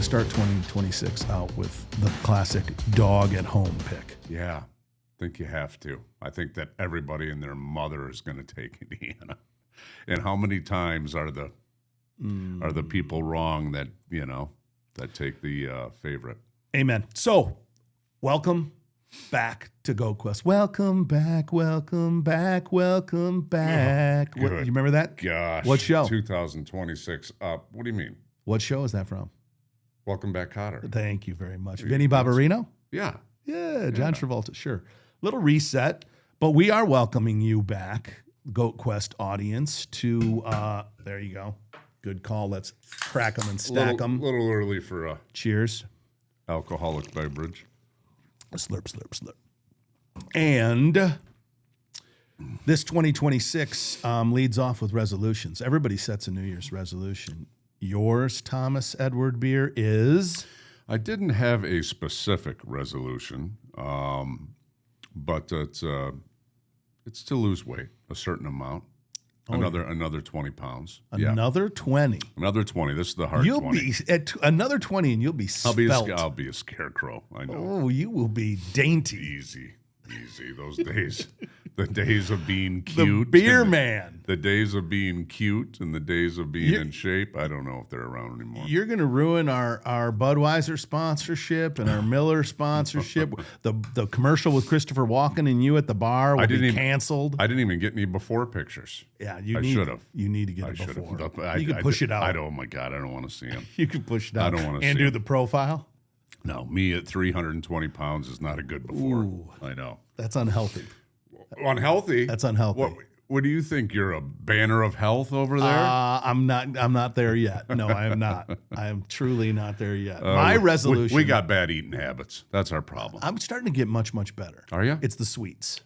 start 2026 out with the classic dog at home pick. Yeah, I think you have to. I think that everybody and their mother is going to take Indiana. And how many times are the people wrong that, that take the favorite? Amen. So, welcome back to GOATQuest. Welcome back, welcome back, welcome back. Good. You remember that? Gosh. What show? 2026. What do you mean? What show is that from? Welcome back, Cotter. Thank you very much. Vinny Barbarino? Yeah. Yeah, John Travolta, sure. Little reset, but we are welcoming you back, GOATQuest audience, to, there you go. Good call. Let's crack them and stack them. A little early for a Cheers. alcoholic beverage. Slurp, slurp, slurp. And this 2026 leads off with resolutions. Everybody sets a New Year's resolution. Yours, Thomas Edward Beer, is? I didn't have a specific resolution, but it's to lose weight, a certain amount. Another 20 pounds. Another 20. Another 20. This is the hard You'll 20. be at another 20 and you'll be svelte. I'll be a scarecrow. I know. Oh, you will be dainty. Easy. Those days. The days of being cute. The beer man. The days of being cute and the days of being in shape. I don't know if they're around anymore. You're going to ruin our Budweiser sponsorship and our Miller sponsorship. The commercial with Christopher Walken and you at the bar will be canceled. I didn't even get any before pictures. Yeah, I should have. You need to get it before. You can I push it out. Oh, my God, I don't want to see him. You can push it out. I don't want to see and do him. the profile. No, me at 320 pounds is not a good before. Ooh. I know. That's unhealthy. Unhealthy? That's unhealthy. What do you think? You're a banner of health over there? I'm not there yet. No, I am not. I am truly not there yet. My resolution. We got bad eating habits. That's our problem. I'm starting to get much, much better. Are you? It's the sweets.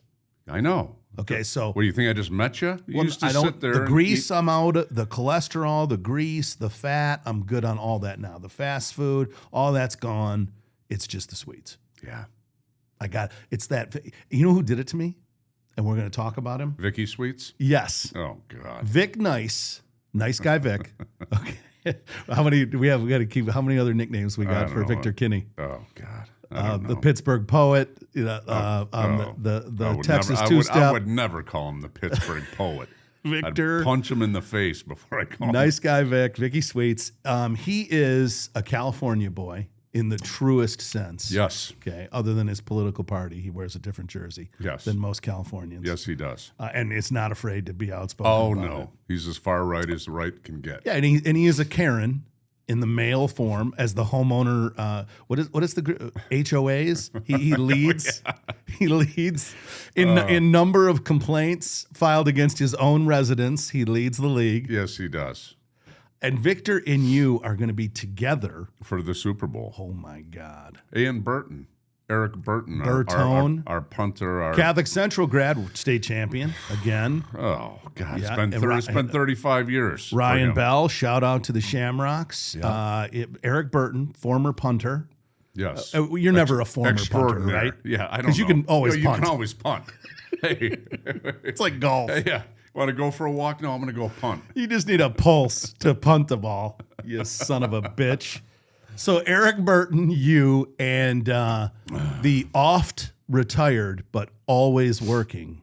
I know. Okay, so. What do you think? I just met you? You used to sit there. The grease, I'm out. The cholesterol, the grease, the fat, I'm good on all that now. The fast food, all that's gone. It's just the sweets. Yeah. It's that. You know who did it to me? And we're going to talk about him. Vicky Sweets? Yes. Oh, God. Vic Nice guy Vic. Okay. How many do we have? We got to keep. How many other nicknames we got for Victor Kinney? Oh, God. The Pittsburgh poet. The Texas two-step. I would never call him the Pittsburgh poet. Victor. I'd punch him in the face before I call him. Nice guy Vic. Vicky Sweets. He is a California boy. In the truest sense. Yes. Okay. Other than his political party, he wears a different jersey than most Californians. Yes, he does. And it's not afraid to be outspoken. Oh, no. He's as far right as the right can get. Yeah, and he is a Karen in the male form as the homeowner. What is the HOAs? He leads. He leads in number of complaints filed against his own residents. He leads the league. Yes, he does. And Victor and you are going to be together for the Super Bowl. Oh my God! Eric Burton, our punter, our Catholic Central grad, state champion again. Oh God, it's been 35 years. Ryan Bell, shout out to the Shamrocks. Yeah. Eric Burton, former punter. Yes, you're never a former punter, right? Yeah, I don't know. Because you can always punt. You can always punt. Hey, it's like golf. Yeah. Want to go for a walk? No, I'm going to go punt. You just need a pulse to punt the ball, you son of a bitch. So Eric Burton, you, and the oft retired but always working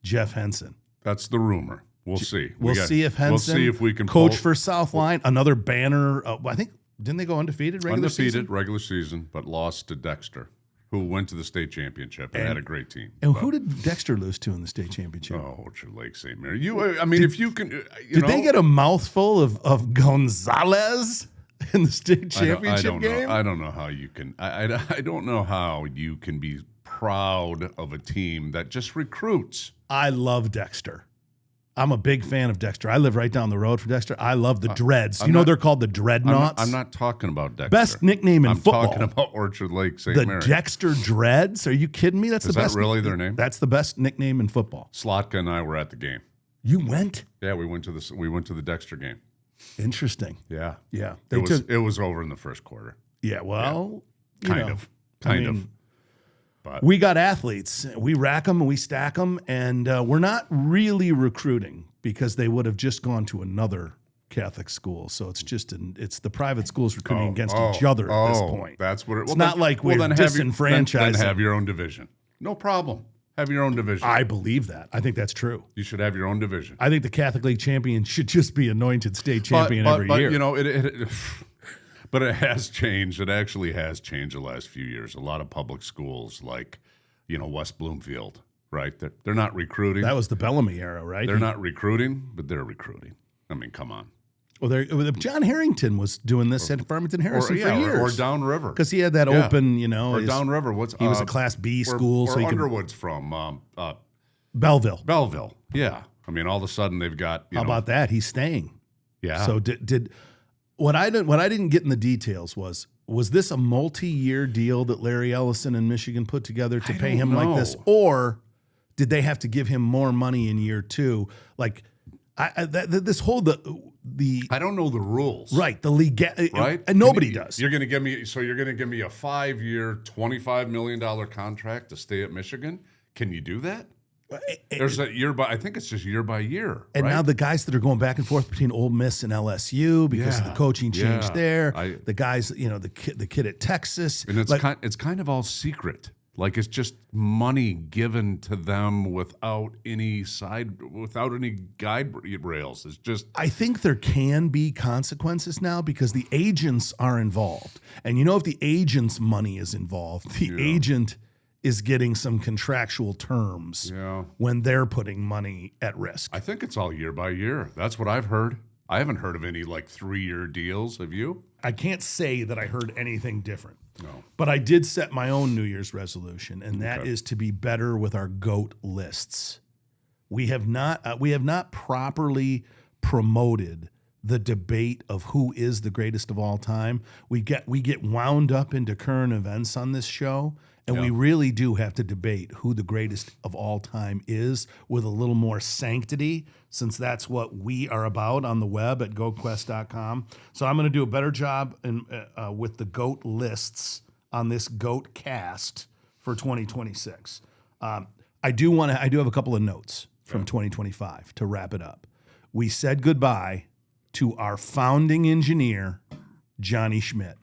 Jeff Henson. That's the rumor. We'll see. We'll see if Henson, we'll see if we can coach for Southline, another banner. I think, didn't they go undefeated regular season, but lost to Dexter, who went to the state championship and had a great team. And who did Dexter lose to in the state championship? Oh, Orchard Lake St. Mary. If you can, did they get a mouthful of Gonzalez in the state championship game? I don't know how you can. I don't know how you can be proud of a team that just recruits. I love Dexter. I'm a big fan of Dexter. I live right down the road from Dexter. I love the Dreads. They're called the Dreadnoughts? I'm not talking about Dexter. Best nickname in football. I'm talking about Orchard Lake St. Mary. The Dexter Dreads? Are you kidding me? Is that really their name? That's the best nickname in football. Slotka and I were at the game. You went? Yeah, we went to the Dexter game. Interesting. Yeah. Yeah. It was over in the first quarter. Yeah, well, kind of. But we got athletes. We rack them and we stack them, and we're not really recruiting because they would have just gone to another Catholic schools. So it's just it's the private schools recruiting against each other at this point. That's what it's not like we're disenfranchising. Then have your own division. No problem. Have your own division. I believe that. I think that's true. You should have your own division. I think the Catholic League champion should just be anointed state champion every year. You know, but it has changed. It actually has changed the last few years. A lot of public schools, like, you know, West Bloomfield, right? They're not recruiting. That was the Bellamy era, right? They're not recruiting, but they're recruiting. I mean, come on. Well, John Harrington was doing this at Farmington Harrison for years. Or downriver. Because he had that open, you know. Or downriver. He was a Class B school. Where Underwood's from. Belleville. Belleville, yeah. I mean, all of a sudden they've got, How about that? He's staying. Yeah. So what I didn't get in the details was this a multi-year deal that Larry Ellison and Michigan put together to pay him like this? Or did they have to give him more money in year 2? Like, this whole I don't know the rules. Right, the league, right? And nobody does. You're going to give me a 5-year, $25 million contract to stay at Michigan? Can you do that? There's a year by. I think it's just year by year. And right? now the guys that are going back and forth between Ole Miss and LSU because of the coaching change there. The guys, you know, the kid at Texas, and it's kind of all secret. Like it's just money given to them without any guide rails. It's just. I think there can be consequences now because the agents are involved, and you know if the agent's money is involved, the agent is getting some contractual terms when they're putting money at risk. I think it's all year by year. That's what I've heard. I haven't heard of any like 3-year deals. Have you? I can't say that I heard anything different. No. But I did set my own New Year's resolution, and that is to be better with our GOAT lists. We have not properly promoted the debate of who is the greatest of all time. We get wound up into current events on this show, and we really do have to debate who the greatest of all time is with a little more sanctity, since that's what we are about on the web at GOATQuest.com. So I'm going to do a better job with the GOAT lists on this GOAT cast for 2026. I do have a couple of notes from 2025 to wrap it up. We said goodbye to our founding engineer, Johnny Schmidt.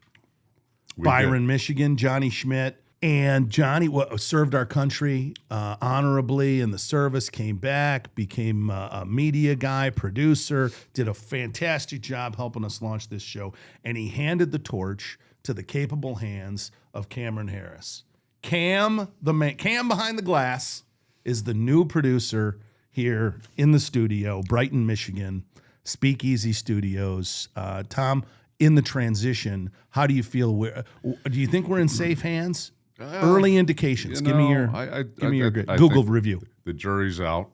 Byron, Michigan, Johnny Schmidt. And Johnny served our country honorably in the service, came back, became a media guy, producer, did a fantastic job helping us launch this show. And he handed the torch to the capable hands of Cameron Harris. Cam behind the glass is the new producer here in the studio, Brighton, Michigan, Speakeasy Studios. Tom, in the transition, how do you feel? Do you think we're in safe hands? Early indications. Give me your Google review. The jury's out.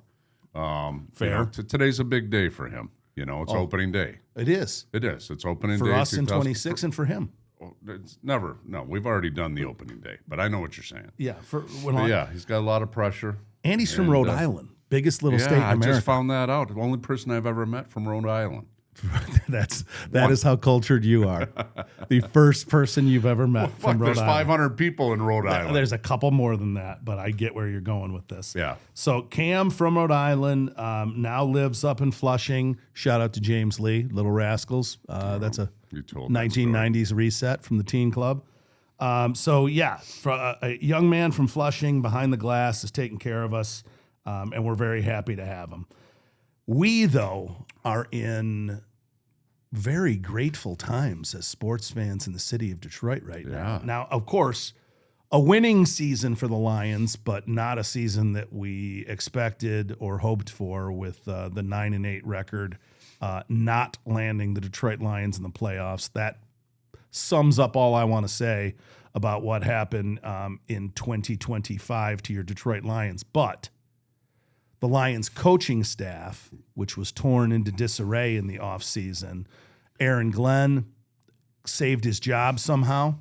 Fair. Today's a big day for him. You know, it's opening day. It is. It is. It's opening for day. For us in 26 and for him. It's never. No, we've already done the opening day, but I know what you're saying. Yeah. He's got a lot of pressure. And he's from Rhode Island. Biggest little state in America. I just found that out. The only person I've ever met from Rhode Island. That is how cultured you are. The first person you've ever met from Rhode Island. There's 500 people in Rhode Island. There's a couple more than that, but I get where you're going with this. Yeah. So Cam from Rhode Island now lives up in Flushing. Shout out to James Lee, Little Rascals. That's a 1990s reset from the Teen Club. A young man from Flushing behind the glass is taking care of us, and we're very happy to have him. We, though, are in very grateful times as sports fans in the city of Detroit right now. Now, of course, a winning season for the Lions, but not a season that we expected or hoped for with the 9-8 record, not landing the Detroit Lions in the playoffs. That sums up all I want to say about what happened in 2025 to your Detroit Lions. But the Lions coaching staff, which was torn into disarray in the offseason, Aaron Glenn saved his job somehow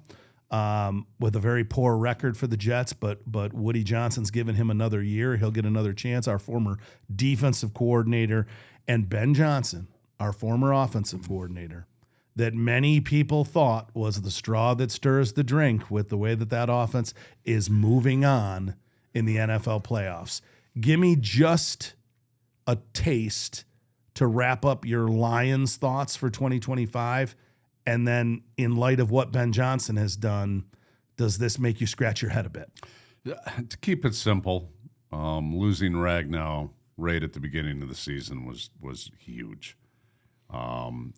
with a very poor record for the Jets, but Woody Johnson's given him another year. He'll get another chance. Our former defensive coordinator, and Ben Johnson, our former offensive coordinator, that many people thought was the straw that stirs the drink with the way that offense is moving on in the NFL playoffs. Give me just a taste to wrap up your Lions thoughts for 2025? And then in light of what Ben Johnson has done, does this make you scratch your head a bit? To keep it simple, losing Ragnow right at the beginning of the season was huge. In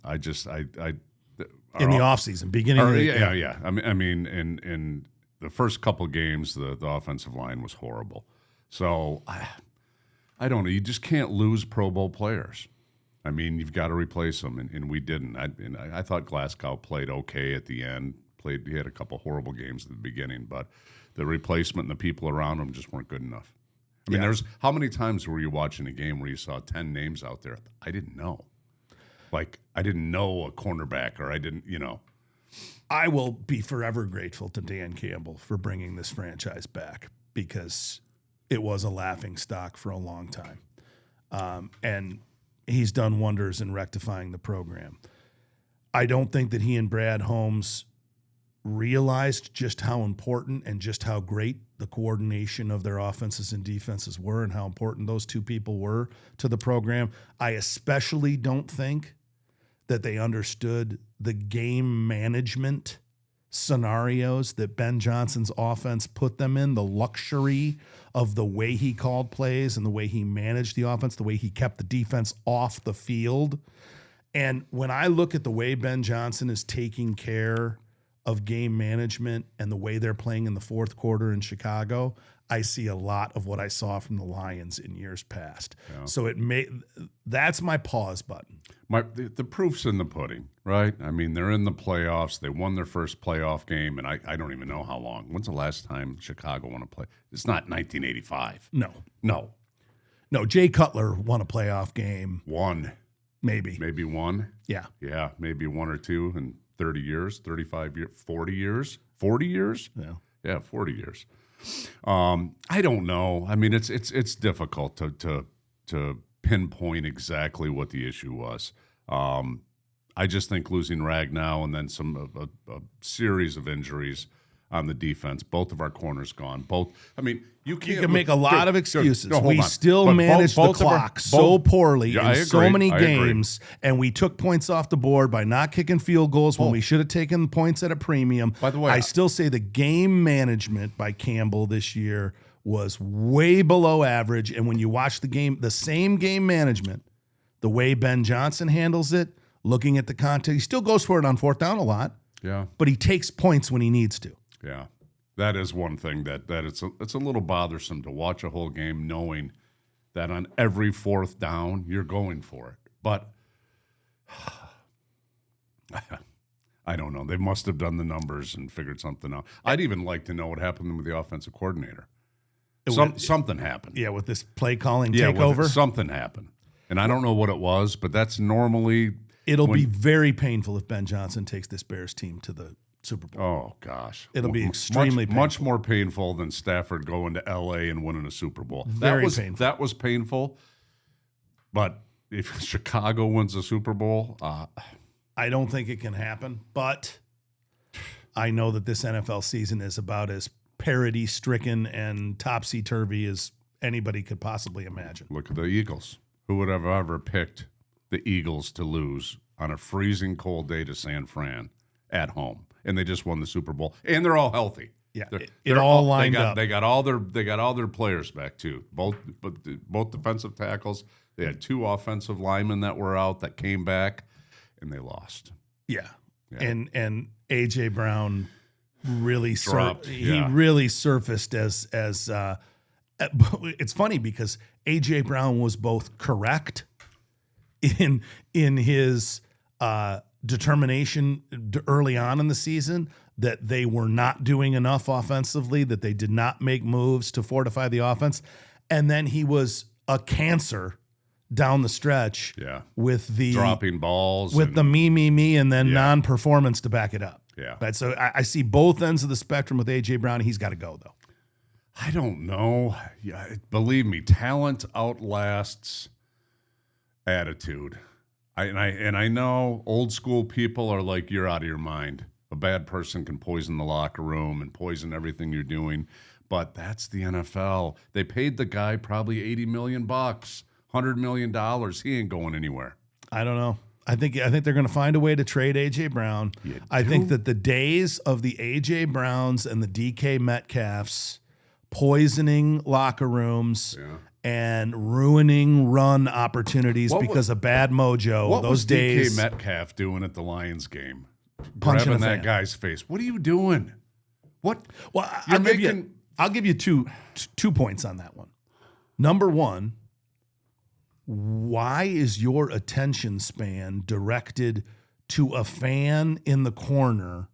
the offseason, beginning of the yeah. I mean, in the first couple games, the offensive line was horrible. So I don't know. You just can't lose Pro Bowl players. I mean, you've got to replace them, and we didn't. I thought Glasgow played okay at the end. He had a couple horrible games at the beginning, but the replacement and the people around him just weren't good enough. I mean, there's how many times were you watching a game where you saw 10 names out there? I didn't know. Like, I didn't know a cornerback, or I didn't, I will be forever grateful to Dan Campbell for bringing this franchise back, because it was a laughing stock for a long time. And he's done wonders in rectifying the program. I don't think that he and Brad Holmes realized just how important and just how great the coordination of their offenses and defenses were, and how important those two people were to the program. I especially don't think that they understood the game management scenarios that Ben Johnson's offense put them in, the luxury of the way he called plays and the way he managed the offense, the way he kept the defense off the field. And when I look at the way Ben Johnson is taking care of game management and the way they're playing in the fourth quarter in Chicago, I see a lot of what I saw from the Lions in years past. Yeah. So that's my pause button. The proof's in the pudding, right? I mean, they're in the playoffs. They won their first playoff game, and I don't even know how long. When's the last time Chicago won a play? It's not 1985. No, Jay Cutler won a playoff game. One. Maybe one. Yeah. Yeah, maybe one or two in 30 years, 35 years, 40 years. 40 years? Yeah, 40 years. I don't know. I mean, it's difficult to pinpoint exactly what the issue was. I just think losing Ragnow and then a series of injuries on the defense. Both of our corners gone. You can make a lot of excuses. We still managed the clock so poorly in so many games, and we took points off the board by not kicking field goals when we should have taken points at a premium. By the way, I still say the game management by Campbell this year was way below average. And when you watch the game, the same game management, the way Ben Johnson handles it, looking at the context, he still goes for it on fourth down a lot. Yeah, but he takes points when he needs to. Yeah, that is one thing that it's a little bothersome to watch a whole game knowing that on every fourth down you're going for it. But I don't know. They must have done the numbers and figured something out. I'd even like to know what happened with the offensive coordinator. Something happened. Yeah, with this play calling takeover. Something happened. And I don't know what it was, but that's normally... It'll be very painful if Ben Johnson takes this Bears team to the Super Bowl. Oh, gosh. It'll be extremely painful. Much more painful than Stafford going to L.A. and winning a Super Bowl. Very painful. That was painful. But if Chicago wins a Super Bowl... I don't think it can happen, but I know that this NFL season is about as parody-stricken and topsy-turvy as anybody could possibly imagine. Look at the Eagles. Who would have ever picked the Eagles to lose on a freezing cold day to San Fran at home? And they just won the Super Bowl. And they're all healthy. Yeah, they're all lined up. They got all their players back too. Both defensive tackles. They had two offensive linemen that were out that came back, and they lost. Yeah. And A.J. Brown really dropped. He really surfaced as it's funny because A.J. Brown was both correct in his determination early on in the season that they were not doing enough offensively, that they did not make moves to fortify the offense, and then he was a cancer down the stretch with the dropping balls, with the me, and then non-performance to back it up. Yeah. Right. So I see both ends of the spectrum with A.J. Brown. He's got to go, though. I don't know. Yeah, believe me, talent outlasts attitude. I know old school people are like, you're out of your mind. A bad person can poison the locker room and poison everything you're doing. But that's the NFL. They paid the guy probably $80 million, $100 $100 million. He ain't going anywhere. I don't know. I think they're going to find a way to trade A.J. Brown. I think that the days of the A.J. Browns and the D.K. Metcalfs poisoning locker rooms and ruining run opportunities because of bad mojo. What those was days, DK Metcalf doing at the Lions game? Punching Grabbing a that fan. guy's face. What are you doing? What? Well, You're I'll give you two points on that one. Number one, why is your attention span directed to a fan in the corner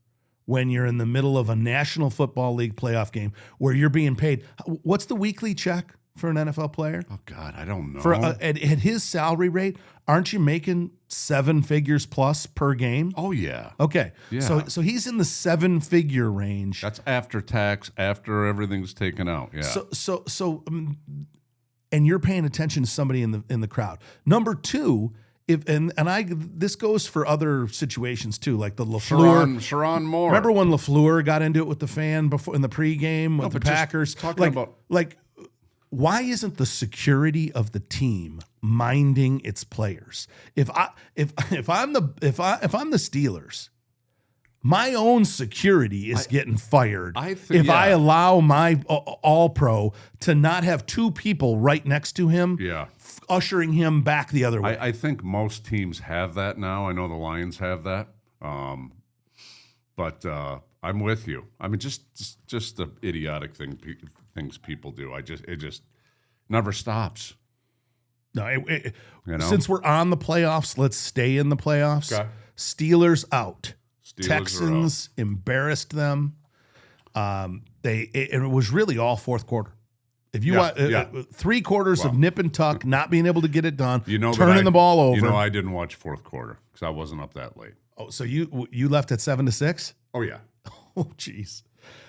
when you're in the middle of a National Football League playoff game where you're being paid? What's the weekly check for an NFL player? Oh, God, I don't know. For at his salary rate, aren't you making 7 figures plus per game? Oh, yeah. Okay. Yeah. So he's in the 7-figure range. That's after tax, after everything's taken out. Yeah. So and you're paying attention to somebody in the crowd. Number two, this goes for other situations too, like the LaFleur. Sharon Moore. Remember when LaFleur got into it with the fan before in the pregame with the Packers? Why isn't the security of the team minding its players? If I'm the Steelers, my own security is getting fired I allow my All-Pro to not have 2 people right next to him, ushering him back the other way. I think most teams have that now. I know the Lions have that, but I'm with you. I mean, just the idiotic things people do. It just never stops. No, since we're on the playoffs, let's stay in the playoffs. Okay. Steelers out. Steelers Texans embarrassed them. It was really all fourth quarter. If you want 3 quarters of nip and tuck, not being able to get it done, turning the ball over. I didn't watch fourth quarter because I wasn't up that late. Oh, so you left at 7-6? Oh yeah. Oh jeez.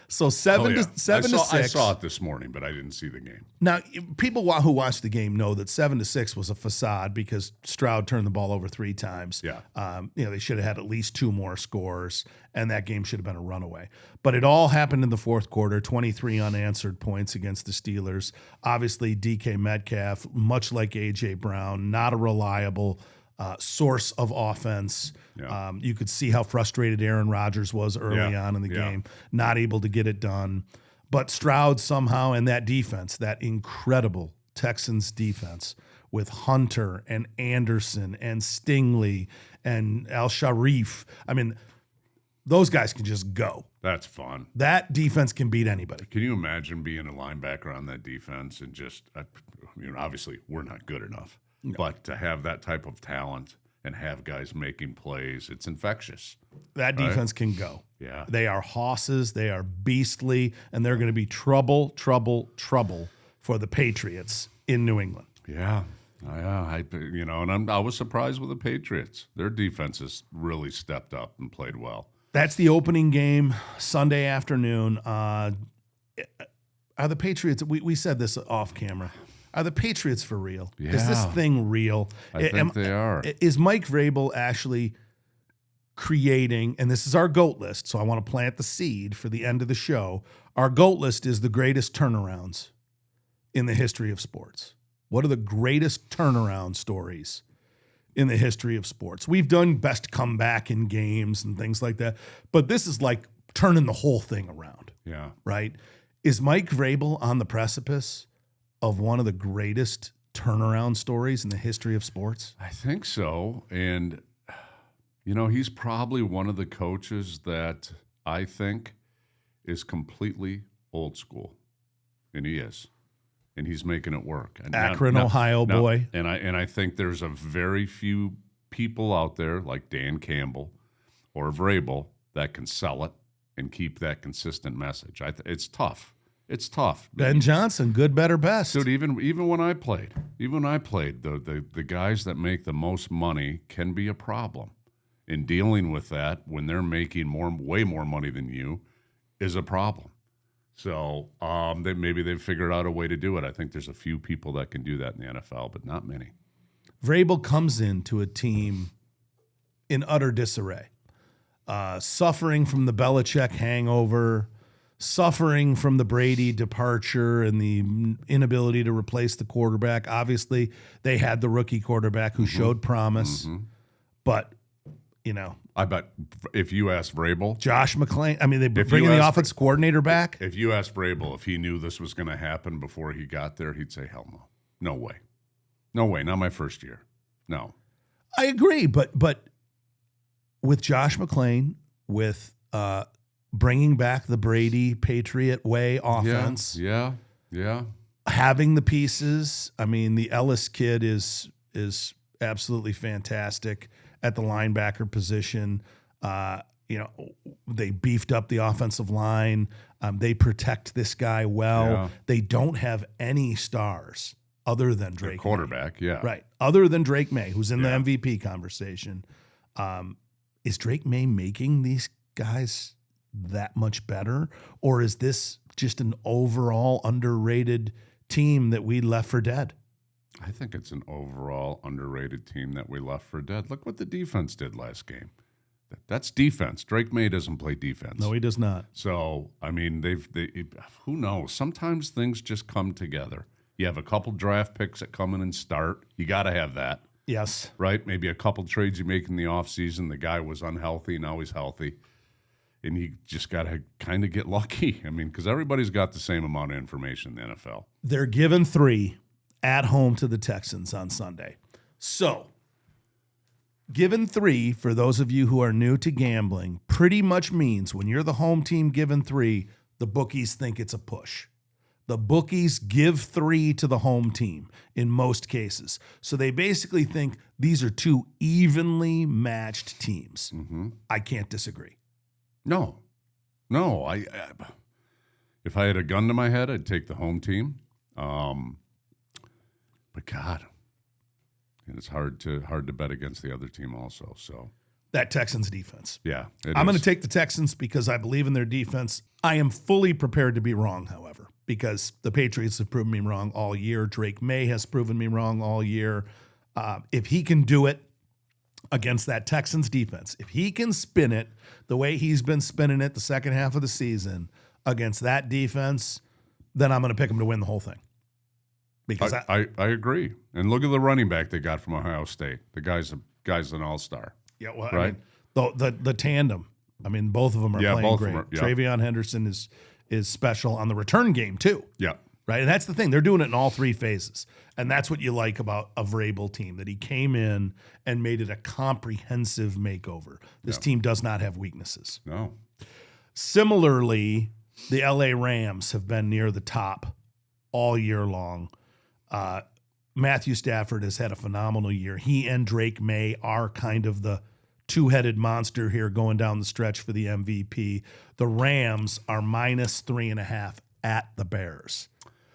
So 7 to 6. I saw it this morning, but I didn't see the game. Now, people who watch the game know that 7-6 was a facade because Stroud turned the ball over 3 times. Yeah. They should have had at least 2 more scores, and that game should have been a runaway. But it all happened in the fourth quarter, 23 unanswered points against the Steelers. Obviously, DK Metcalf, much like A.J. Brown, not a reliable source of offense. Yeah. You could see how frustrated Aaron Rodgers was early on in the game, not able to get it done. But Stroud somehow, and that defense, that incredible Texans defense with Hunter and Anderson and Stingley and Al-Sharif. I mean, those guys can just go. That's fun. That defense can beat anybody. Can you imagine being a linebacker on that defense and just, obviously we're not good enough. No. But to have that type of talent and have guys making plays, it's infectious. That defense can go. Yeah. They are hosses. They are beastly. And they're going to be trouble for the Patriots in New England. Yeah. I was surprised with the Patriots. Their defense has really stepped up and played well. That's the opening game Sunday afternoon. Are the Patriots, we said this off camera, are the Patriots for real? Yeah. Is this thing real? I think they are. Is Mike Vrabel actually creating, and this is our GOAT list, so I want to plant the seed for the end of the show. Our GOAT list is the greatest turnarounds in the history of sports. What are the greatest turnaround stories in the history of sports? We've done best comeback in games and things like that, but this is like turning the whole thing around. Yeah. Right? Is Mike Vrabel on the precipice of one of the greatest turnaround stories in the history of sports? I think so. And, he's probably one of the coaches that I think is completely old school. And he is. And he's making it work. And Akron, Ohio boy. And I think there's a very few people out there like Dan Campbell or Vrabel that can sell it and keep that consistent message. It's tough. It's tough. Ben Johnson, good, better, best. Dude, even when I played, the guys that make the most money can be a problem. In dealing with that, when they're making way more money than you, is a problem. So maybe they've figured out a way to do it. I think there's a few people that can do that in the NFL, but not many. Vrabel comes into a team in utter disarray, suffering from the Belichick hangover, suffering from the Brady departure and the inability to replace the quarterback. Obviously, they had the rookie quarterback who showed promise, but, you know. I bet if you asked Vrabel. Josh McClain, I mean, they bringing the offense coordinator back. If you asked Vrabel if he knew this was going to happen before he got there, he'd say, hell no. No way. No way. Not my first year. No. I agree, but with Josh McClain, with bringing back the Brady Patriot way offense, yeah, having the pieces. I mean, the Ellis kid is absolutely fantastic at the linebacker position. You know, they beefed up the offensive line. They protect this guy well. Yeah. They don't have any stars other than Drake. Their quarterback, May. yeah. Right. Other than Drake May, who's in the MVP conversation. Is Drake May making these guys that much better? Or is this just an overall underrated team that we left for dead? I think it's an overall underrated team that we left for dead. Look what the defense did last game. That's defense. Drake May doesn't play defense. No, he does not. So, I mean, who knows? Sometimes things just come together. You have a couple draft picks that come in and start. You got to have that. Yes. Right? Maybe a couple trades you make in the offseason. The guy was unhealthy, now he's healthy. And you just got to kind of get lucky. I mean, because everybody's got the same amount of information in the NFL. They're given 3 at home to the Texans on Sunday. So, given 3, for those of you who are new to gambling, pretty much means when you're the home team given 3, the bookies think it's a push. The bookies give 3 to the home team in most cases. So they basically think these are 2 evenly matched teams. Mm-hmm. I can't disagree. No. I if I had a gun to my head, I'd take the home team. But God, and it's hard to bet against the other team also. So that Texans defense. Yeah, I'm going to take the Texans because I believe in their defense. I am fully prepared to be wrong, however, because the Patriots have proven me wrong all year. Drake May has proven me wrong all year. If he can do it against that Texans defense, if he can spin it the way he's been spinning it the second half of the season against that defense, then I'm going to pick him to win the whole thing. Because I agree. And look at the running back they got from Ohio State. The guy's an all-star. Yeah, well, right? I mean, the tandem. I mean, both of them are playing great. Yeah. Travion Henderson is special on the return game too. Yeah. Right, and that's the thing. They're doing it in all 3 phases, and that's what you like about a Vrabel team, that he came in and made it a comprehensive makeover. This team does not have weaknesses. No. Similarly, the LA Rams have been near the top all year long. Matthew Stafford has had a phenomenal year. He and Drake May are kind of the 2-headed monster here going down the stretch for the MVP. The Rams are -3.5 at the Bears.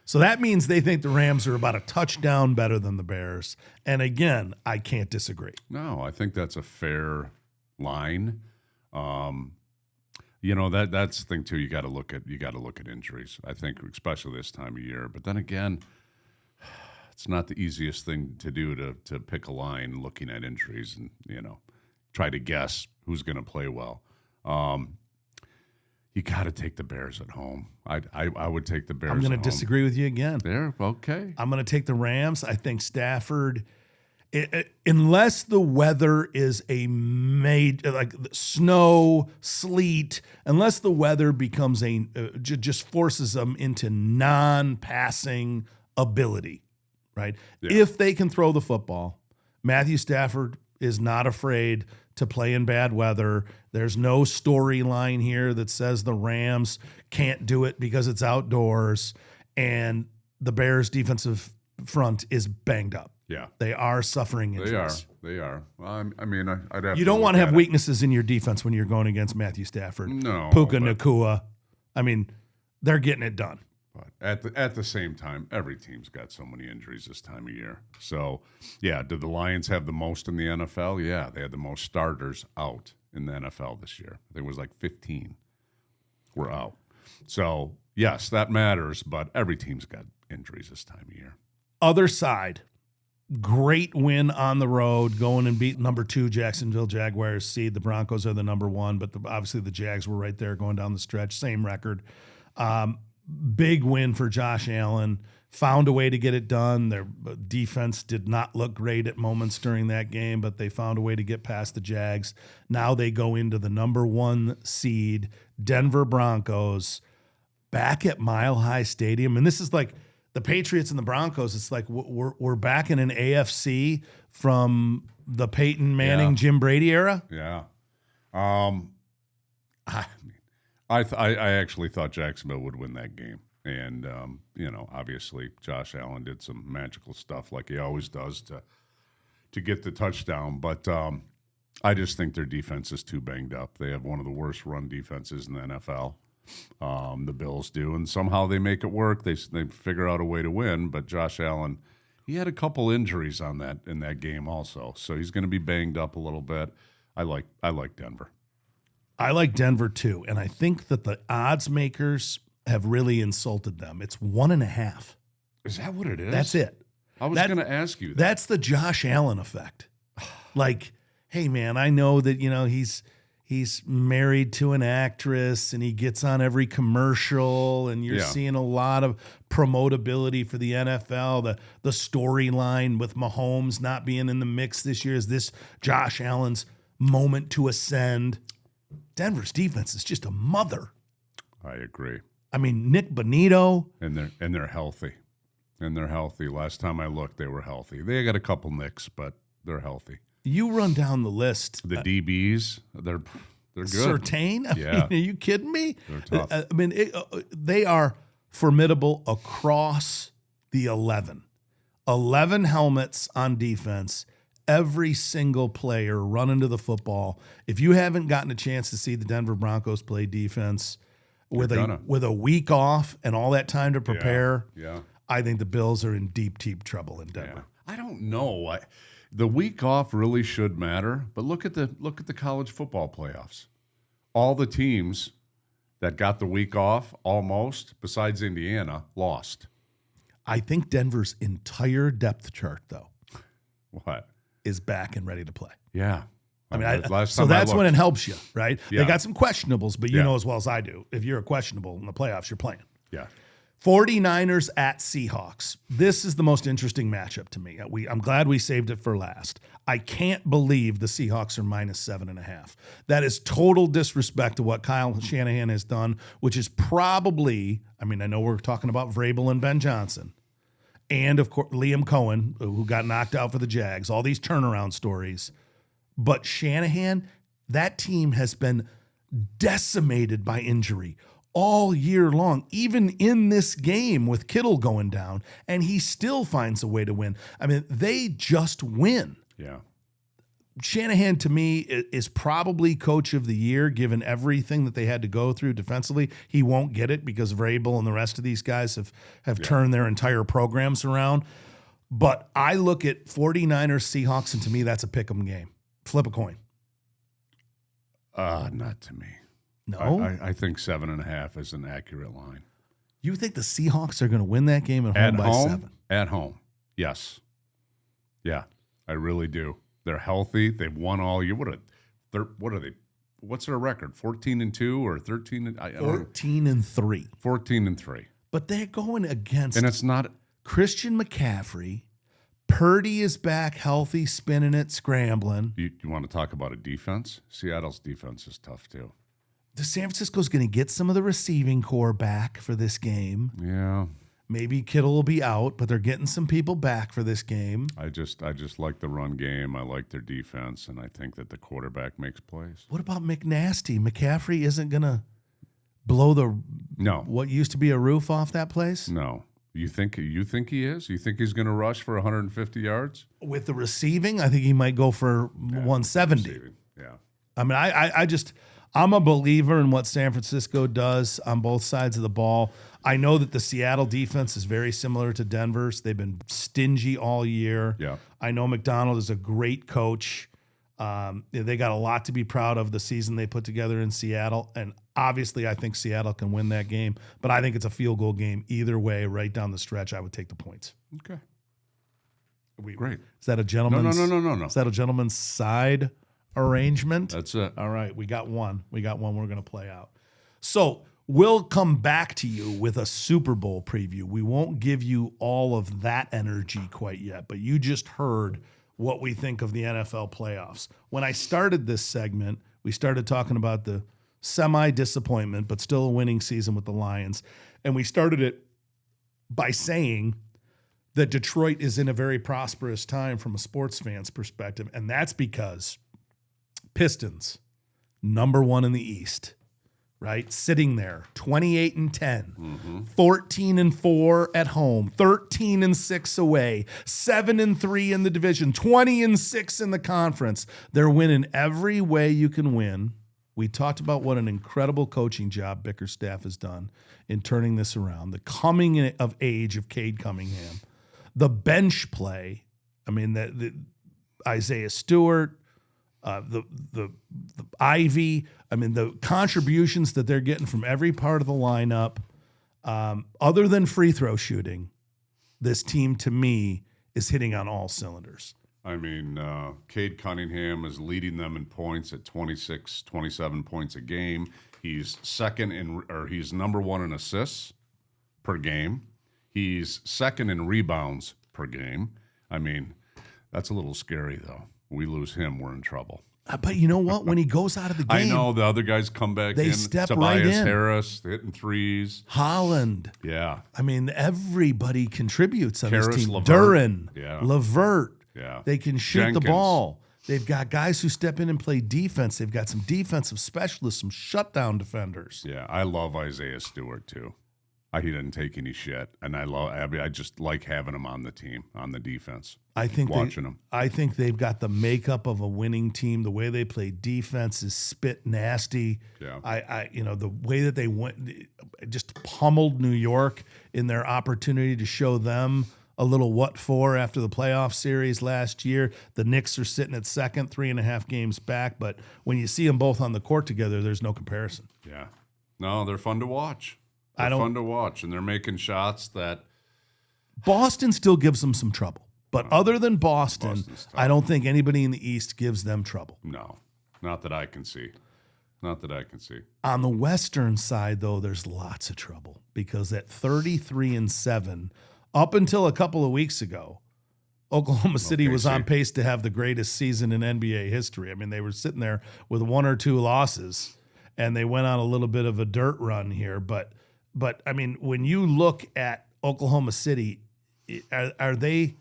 So that means they think the Rams are about a touchdown better than the Bears. And again, I can't disagree. No, I think that's a fair line. You know, that's the thing too. You got to look at injuries. I think especially this time of year. But then again, it's not the easiest thing to do to pick a line looking at injuries and, you know, try to guess who's going to play well. You got to take the Bears at home. I would take the Bears. I'm going to disagree with you again. There, okay. I'm going to take the Rams. I think Stafford, unless the weather is like snow, sleet, unless the weather becomes just forces them into non-passing ability, right? Yeah. If they can throw the football, Matthew Stafford is not afraid to play in bad weather. There's no storyline here that says the Rams can't do it because it's outdoors, and the Bears' defensive front is banged up. Yeah. They are suffering injuries. They are. Well, I mean, I'd have You don't want to have weaknesses in your defense when you're going against Matthew Stafford. No. Puka Nacua. I mean, they're getting it done. But at the same time, every team's got so many injuries this time of year. So, yeah, did the Lions have the most in the NFL? Yeah, they had the most starters out in the NFL this year. I think it was like 15 were out. So, yes, that matters, but every team's got injuries this time of year. Other side, great win on the road, going and beat number 2 Jacksonville Jaguars seed. The Broncos are the number 1, but obviously the Jags were right there going down the stretch. Same record. Big win for Josh Allen. Found a way to get it done. Their defense did not look great at moments during that game, but they found a way to get past the Jags. Now they go into the number 1 seed, Denver Broncos, back at Mile High Stadium. And this is like the Patriots and the Broncos. It's like we're back in an AFC from the Peyton Manning, Jim Brady era. Yeah. I actually thought Jacksonville would win that game. And, obviously Josh Allen did some magical stuff like he always does to get the touchdown. But I just think their defense is too banged up. They have one of the worst run defenses in the NFL. The Bills do. And somehow they make it work. They figure out a way to win. But Josh Allen, he had a couple injuries in that game also. So he's going to be banged up a little bit. I like Denver. I like Denver too. And I think that the odds makers have really insulted them. It's 1.5. Is that what it is? That's it. I was going to ask you that. That's the Josh Allen effect. Like, hey man, I know that, he's married to an actress and he gets on every commercial and you're seeing a lot of promotability for the NFL. The storyline with Mahomes not being in the mix this year is this Josh Allen's moment to ascend. Denver's defense is just a mother. I agree. I mean, Nick Bonito. And they're healthy. Last time I looked, they were healthy. They got a couple nicks, but they're healthy. You run down the list. The DBs, they're good. Surtain? Yeah. Are you kidding me? They're tough. They are formidable across the 11. 11 helmets on defense. Every single player running to the football. If you haven't gotten a chance to see the Denver Broncos play defense with a week off and all that time to prepare, I think the Bills are in deep, deep trouble in Denver. Yeah. I don't know. The week off really should matter, but look at the college football playoffs. All the teams that got the week off, almost, besides Indiana, lost. I think Denver's entire depth chart, though, is back and ready to play. Yeah. I mean, that's when it helps you, right? Yeah. They got some questionables, but you know as well as I do, if you're a questionable in the playoffs, you're playing. Yeah. 49ers at Seahawks. This is the most interesting matchup to me. I'm glad we saved it for last. I can't believe the Seahawks are -7.5. That is total disrespect to what Kyle Shanahan has done, which is probably, I know we're talking about Vrabel and Ben Johnson, and of course Liam Cohen, who got knocked out for the Jags, all these turnaround stories. But Shanahan, that team has been decimated by injury all year long, even in this game with Kittle going down, and he still finds a way to win. They just win. Yeah. Shanahan, to me, is probably coach of the year, given everything that they had to go through defensively. He won't get it because Vrabel and the rest of these guys have turned their entire programs around. But I look at 49ers, Seahawks, and to me, that's a pick 'em game. Flip a coin. Not to me. No? I think 7.5 is an accurate line. You think the Seahawks are going to win that game at home by 7? At home, yes. Yeah, I really do. They're healthy. They've won all year. What are they? What's their record? 14-2 or 13? 14-3. 14-3. But they're going against. And it's not Christian McCaffrey. Purdy is back, healthy, spinning it, scrambling. You want to talk about a defense? Seattle's defense is tough too. The San Francisco's going to get some of the receiving core back for this game. Yeah. Maybe Kittle will be out, but they're getting some people back for this game. I just like the run game. I like their defense, and I think that the quarterback makes plays. What about McNasty? McCaffrey isn't going to blow what used to be a roof off that place? No. You think he is? You think he's going to rush for 150 yards? With the receiving, I think he might go for 170. Yeah. I'm a believer in what San Francisco does on both sides of the ball. I know that the Seattle defense is very similar to Denver's. They've been stingy all year. Yeah. I know McDonald is a great coach. They got a lot to be proud of the season they put together in Seattle. And obviously, I think Seattle can win that game. But I think it's a field goal game either way, right down the stretch. I would take the points. Okay. Great. Is that a gentleman's? No. Is that a gentleman's side arrangement? That's it. All right. We got one. We're going to play out. So We'll come back to you with a Super Bowl preview. We won't give you all of that energy quite yet, but you just heard what we think of the NFL playoffs. When I started this segment, we started talking about the semi-disappointment, but still a winning season with the Lions. And we started it by saying that Detroit is in a very prosperous time from a sports fan's perspective, and that's because Pistons, number one in the East, right? Sitting there, 28-10, 14-4 at home, 13-6 away, 7-3 in the division, 20-6 in the conference. They're winning every way you can win. We talked about what an incredible coaching job Bickerstaff has done in turning this around. The coming of age of Cade Cunningham, the bench play. I mean, the Isaiah Stewart, the Ivy. I mean, the contributions that they're getting from every part of the lineup. Other than free throw shooting, this team to me is hitting on all cylinders. I mean, Cade Cunningham is leading them in points at 26, 27 points a game. He's he's number one in assists per game. He's second in rebounds per game. I mean, that's a little scary, though. We lose him, we're in trouble. But you know what? When he goes out of the game, I know the other guys come back they in. step Tobias right in. Harris hitting threes. Holland. Yeah. I mean, everybody contributes on this team. LeVert. Duran. Yeah. LeVert. Yeah. They can shoot Jenkins. the ball. They've got guys who step in and play defense. They've got some defensive specialists, some shutdown defenders. Yeah, I love Isaiah Stewart, too. He didn't take any shit, and I just like having him on the team, on the defense. I think watching him. I think they've got the makeup of a winning team. The way they play defense is spit nasty. Yeah. The way that they just pummeled New York in their opportunity to show them a little what for after the playoff series last year. The Knicks are sitting at second, 3.5 games back, but when you see them both on the court together, there's no comparison. Yeah. No, they're fun to watch. They're fun to watch, and they're making shots that Boston still gives them some trouble. But other than Boston, I don't think anybody in the East gives them trouble. No, not that I can see. Not that I can see. On the Western side, though, there's lots of trouble because at 33-7, up until a couple of weeks ago, Oklahoma City was on pace to have the greatest season in NBA history. I mean, they were sitting there with 1 or 2 losses, and they went on a little bit of a dirt run here. But I mean, when you look at Oklahoma City, are they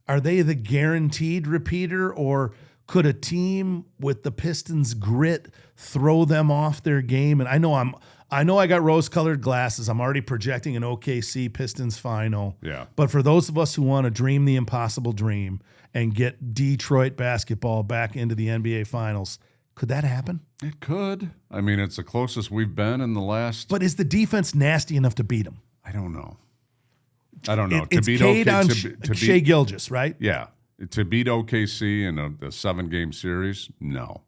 the guaranteed repeater, or could a team with the Pistons' grit throw them off their game? And I know I got rose-colored glasses. I'm already projecting an OKC Pistons final. Yeah. But for those of us who want to dream the impossible dream and get Detroit basketball back into the NBA Finals, could that happen? It could. I mean, it's the closest we've been in the last. But is the defense nasty enough to beat them? I don't know. To it's beat Cade on Shai Gilgeous, right? Yeah. To beat OKC in a 7-game series, no,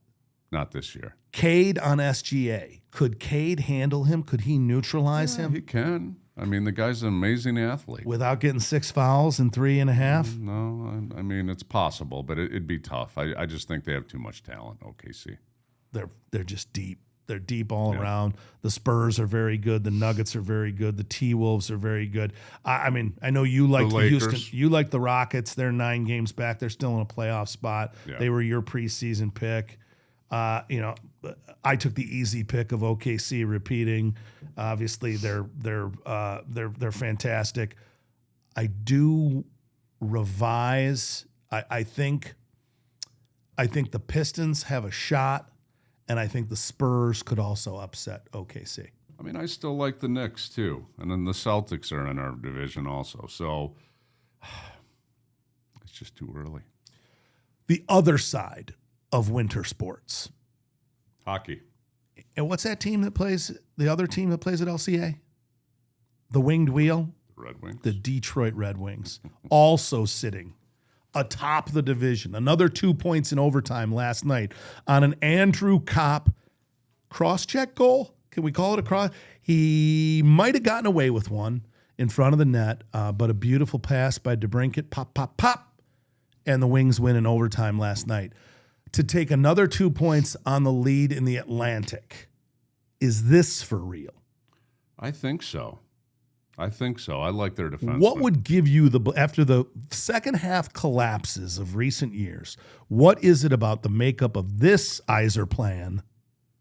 not this year. Cade on SGA. Could Cade handle him? Could he neutralize him? He can. I mean, the guy's an amazing athlete. Without getting 6 fouls in 3.5? No, I mean, it's possible, but it'd be tough. I just think they have too much talent, OKC. They're just deep. They're deep all around. The Spurs are very good. The Nuggets are very good. The T-Wolves are very good. I mean, I know you like the Houston. You like the Rockets. They're 9 games back. They're still in a playoff spot. Yeah. They were your preseason pick. I took the easy pick of OKC repeating. Obviously, they're fantastic. I do revise. I think the Pistons have a shot. And I think the Spurs could also upset OKC. I mean, I still like the Knicks, too. And then the Celtics are in our division also. So it's just too early. The other side of winter sports. Hockey. And what's that team that plays, the other team that plays at LCA? The Winged Wheel? The Red Wings. The Detroit Red Wings. Also sitting atop the division. Another 2 points in overtime last night on an Andrew Kopp cross-check goal. Can we call it a cross? He might have gotten away with one in front of the net, but a beautiful pass by DeBrincat. Pop, pop, pop. And the Wings win in overtime last night. To take another 2 points on the lead in the Atlantic. Is this for real? I think so. I like their defense. What would give you after the second half collapses of recent years, what is it about the makeup of this Iser plan?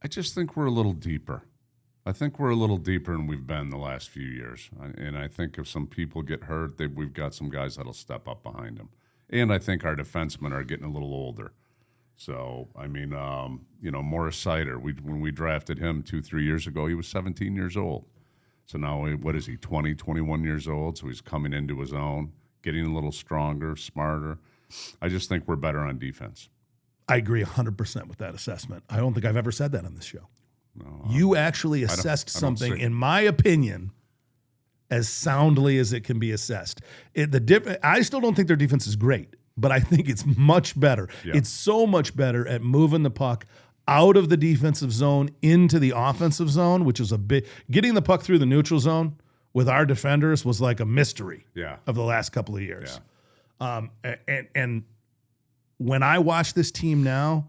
I just think we're a little deeper. I think we're a little deeper than we've been the last few years. And I think if some people get hurt, we've got some guys that'll step up behind them. And I think our defensemen are getting a little older. So, I mean, Morris Sider, when we drafted him 2-3 years ago, he was 17 years old. So now, what is he, 20, 21 years old? So he's coming into his own, getting a little stronger, smarter. I just think we're better on defense. I agree 100% with that assessment. I don't think I've ever said that on this show. No, you actually assessed something, in my opinion, as soundly as it can be assessed. I still don't think their defense is great, but I think it's much better. Yeah. It's so much better at moving the puck out of the defensive zone into the offensive zone, which is getting the puck through the neutral zone with our defenders was like a mystery of the last couple of years. Yeah. And when I watch this team now,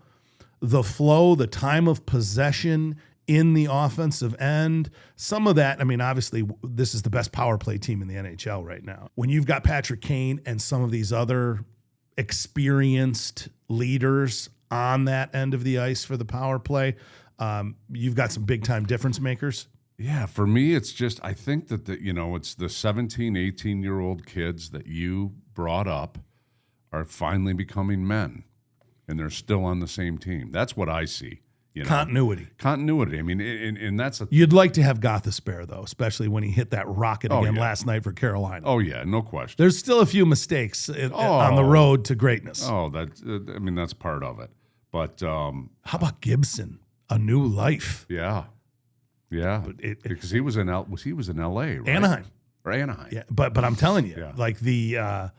the flow, the time of possession in the offensive end, some of that, I mean, obviously this is the best power play team in the NHL right now. When you've got Patrick Kane and some of these other experienced leaders on that end of the ice for the power play, you've got some big-time difference makers. Yeah, for me, it's just, I think that, it's the 17, 18-year-old kids that you brought up are finally becoming men, and they're still on the same team. That's what I see. Continuity. I mean, and that's You'd like to have Gothisbehere, though, especially when he hit that rocket again last night for Carolina. Oh, yeah, no question. There's still a few mistakes on the road to greatness. Oh, that's part of it. But how about Gibson? A new life. Yeah. Because he was in L.A., right? Anaheim. Yeah, but I'm telling you, like the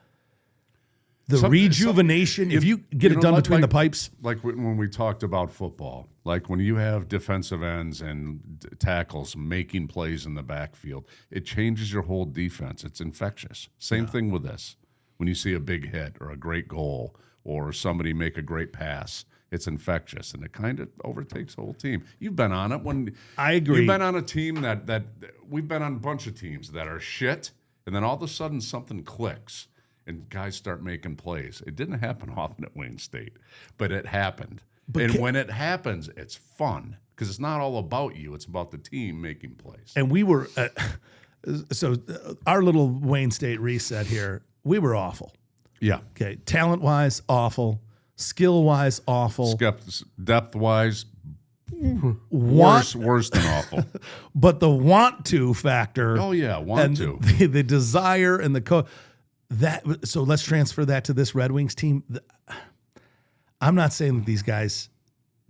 rejuvenation. If you get it done between the pipes, like when we talked about football, like when you have defensive ends and tackles making plays in the backfield, it changes your whole defense. It's infectious. Same thing with this. When you see a big hit or a great goal or somebody make a great pass, it's infectious, and it kind of overtakes the whole team. You've been on it. I agree. You've been on a team that we've been on a bunch of teams that are shit, and then all of a sudden something clicks, and guys start making plays. It didn't happen often at Wayne State, but it happened. When it happens, it's fun because it's not all about you. It's about the team making plays. And we were our little Wayne State reset here, we were awful. Yeah. Okay. Talent-wise, awful. Skill-wise, awful. Depth-wise, worse than awful. But the want to factor. Oh, yeah, want to. The desire and the so let's transfer that to this Red Wings team. I'm not saying that these guys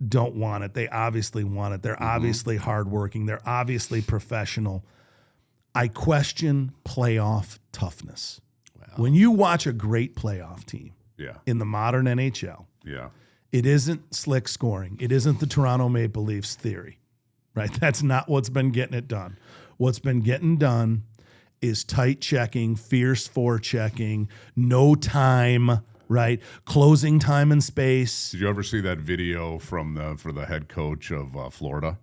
don't want it. They obviously want it. They're obviously hardworking. They're obviously professional. I question playoff toughness. Wow. When you watch a great playoff team in the modern NHL, it isn't slick scoring. It isn't the Toronto Maple Leafs theory, right? That's not what's been getting it done. What's been getting done is tight checking, fierce forechecking, no time, right? Closing time and space. Did you ever see that video for the head coach of Florida?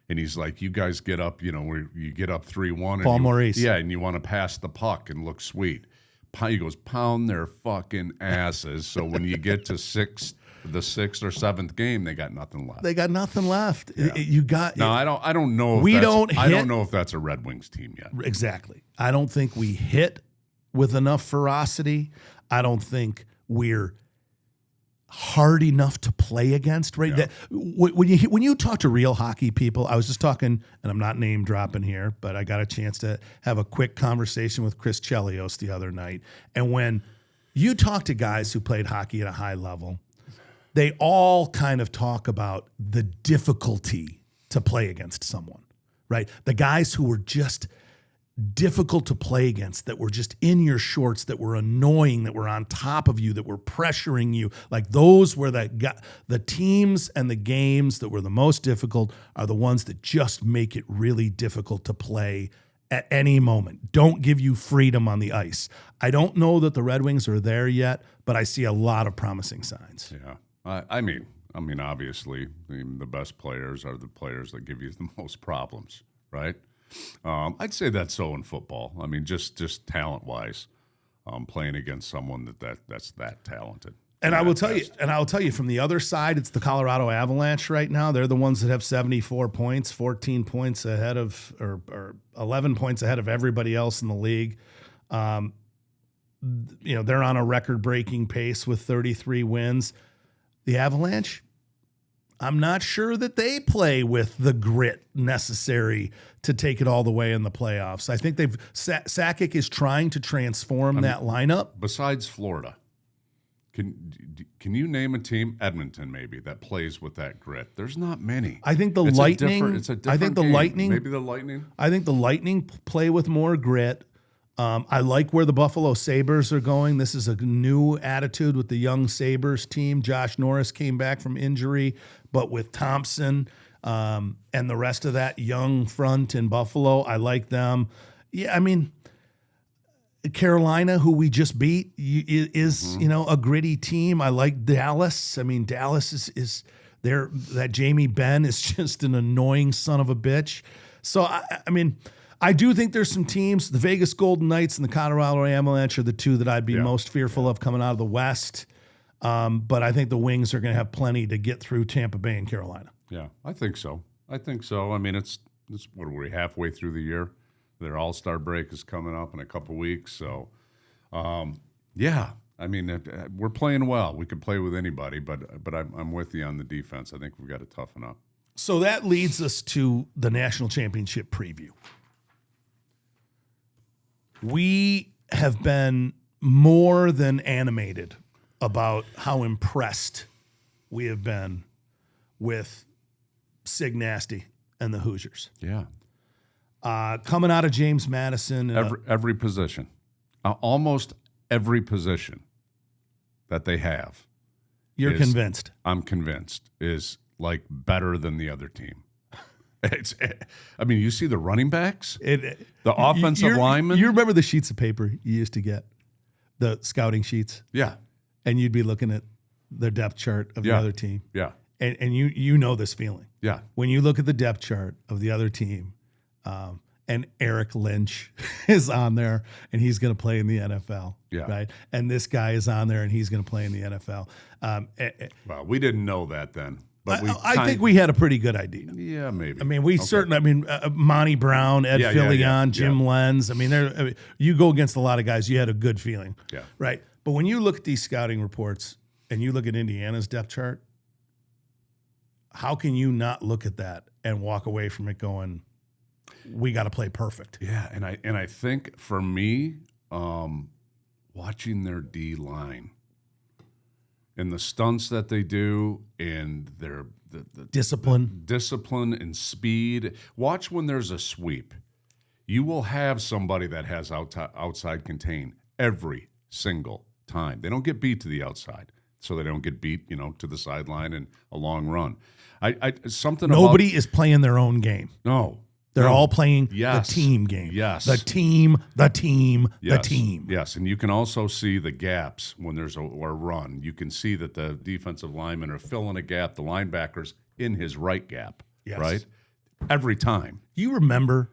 And he's like, you guys get up, where you get up 3-1. Paul Maurice. Yeah, and you want to pass the puck and look sweet. He goes, pound their fucking asses. So when you get to the sixth or seventh game, they got nothing left. Yeah. No, I don't know. I don't know if that's a Red Wings team yet. Exactly. I don't think we hit with enough ferocity. I don't think we're hard enough to play against. Right. Yeah. When you talk to real hockey people, I was just talking, and I'm not name dropping here, but I got a chance to have a quick conversation with Chris Chelios the other night. And when you talk to guys who played hockey at a high level, they all kind of talk about the difficulty to play against someone, right? The guys who were just difficult to play against, that were just in your shorts, that were annoying, that were on top of you, that were pressuring you. Like those were the teams and the games that were the most difficult are the ones that just make it really difficult to play at any moment. Don't give you freedom on the ice. I don't know that the Red Wings are there yet, but I see a lot of promising signs. Yeah. I mean, obviously, the best players are the players that give you the most problems, right? I'd say that's so in football. I mean, just talent-wise, playing against someone that's that talented. And I will tell you from the other side, it's the Colorado Avalanche right now. They're the ones that have 74 points, 14 points ahead of, or 11 points ahead of everybody else in the league. They're on a record-breaking pace with 33 wins. The Avalanche, I'm not sure that they play with the grit necessary to take it all the way in the playoffs. I think Sakic is trying to transform that lineup. Besides Florida, can you name a team, Edmonton maybe, that plays with that grit? There's not many. I think Lightning. It's a different game. Maybe the Lightning. I think the Lightning play with more grit. I like where the Buffalo Sabres are going. This is a new attitude with the young Sabres team. Josh Norris came back from injury, but with Thompson and the rest of that young front in Buffalo, I like them. Yeah, I mean, Carolina, who we just beat, is a gritty team. I like Dallas. I mean, Dallas is there. That Jamie Benn is just an annoying son of a bitch. So I do think there's some teams. The Vegas Golden Knights and the Colorado Avalanche are the two that I'd be most fearful of coming out of the West. But I think the Wings are going to have plenty to get through Tampa Bay and Carolina. Yeah, I think so. I mean, it's what are we, halfway through the year? Their All-Star break is coming up in a couple weeks. So, yeah, I mean, we're playing well. We could play with anybody, but I'm with you on the defense. I think we've got to toughen up. So that leads us to the national championship preview. We have been more than animated about how impressed we have been with Signetti and the Hoosiers. Yeah. Coming out of James Madison. Every position. Almost every position that they have. You're convinced. I'm convinced is like better than the other team. You see the running backs, the offensive linemen. You remember the sheets of paper you used to get, the scouting sheets? Yeah. And you'd be looking at the depth chart of the other team. Yeah. And you know this feeling. Yeah. When you look at the depth chart of the other team, and Eric Lynch is on there, and he's going to play in the NFL. Yeah. Right. And this guy is on there, and he's going to play in the NFL. Well, we didn't know that then. But I think we had a pretty good idea. Yeah, maybe. I mean, Monty Brown, Ed Fillion, Jim Lenz. I mean, you go against a lot of guys, you had a good feeling. Yeah. Right. But when you look at these scouting reports and you look at Indiana's depth chart, how can you not look at that and walk away from it going, we got to play perfect? Yeah, and I think for me, watching their D line and the stunts that they do and their the discipline and speed. Watch when there's a sweep. You will have somebody that has outside contain every single time. They don't get beat to the outside, so they don't get beat, to the sideline and a long run. Nobody is playing their own game. No. They're all playing the team game. Yes. The team. Yes, and you can also see the gaps when there's a run. You can see that the defensive linemen are filling a gap, the linebackers in his right gap, right? Every time. You remember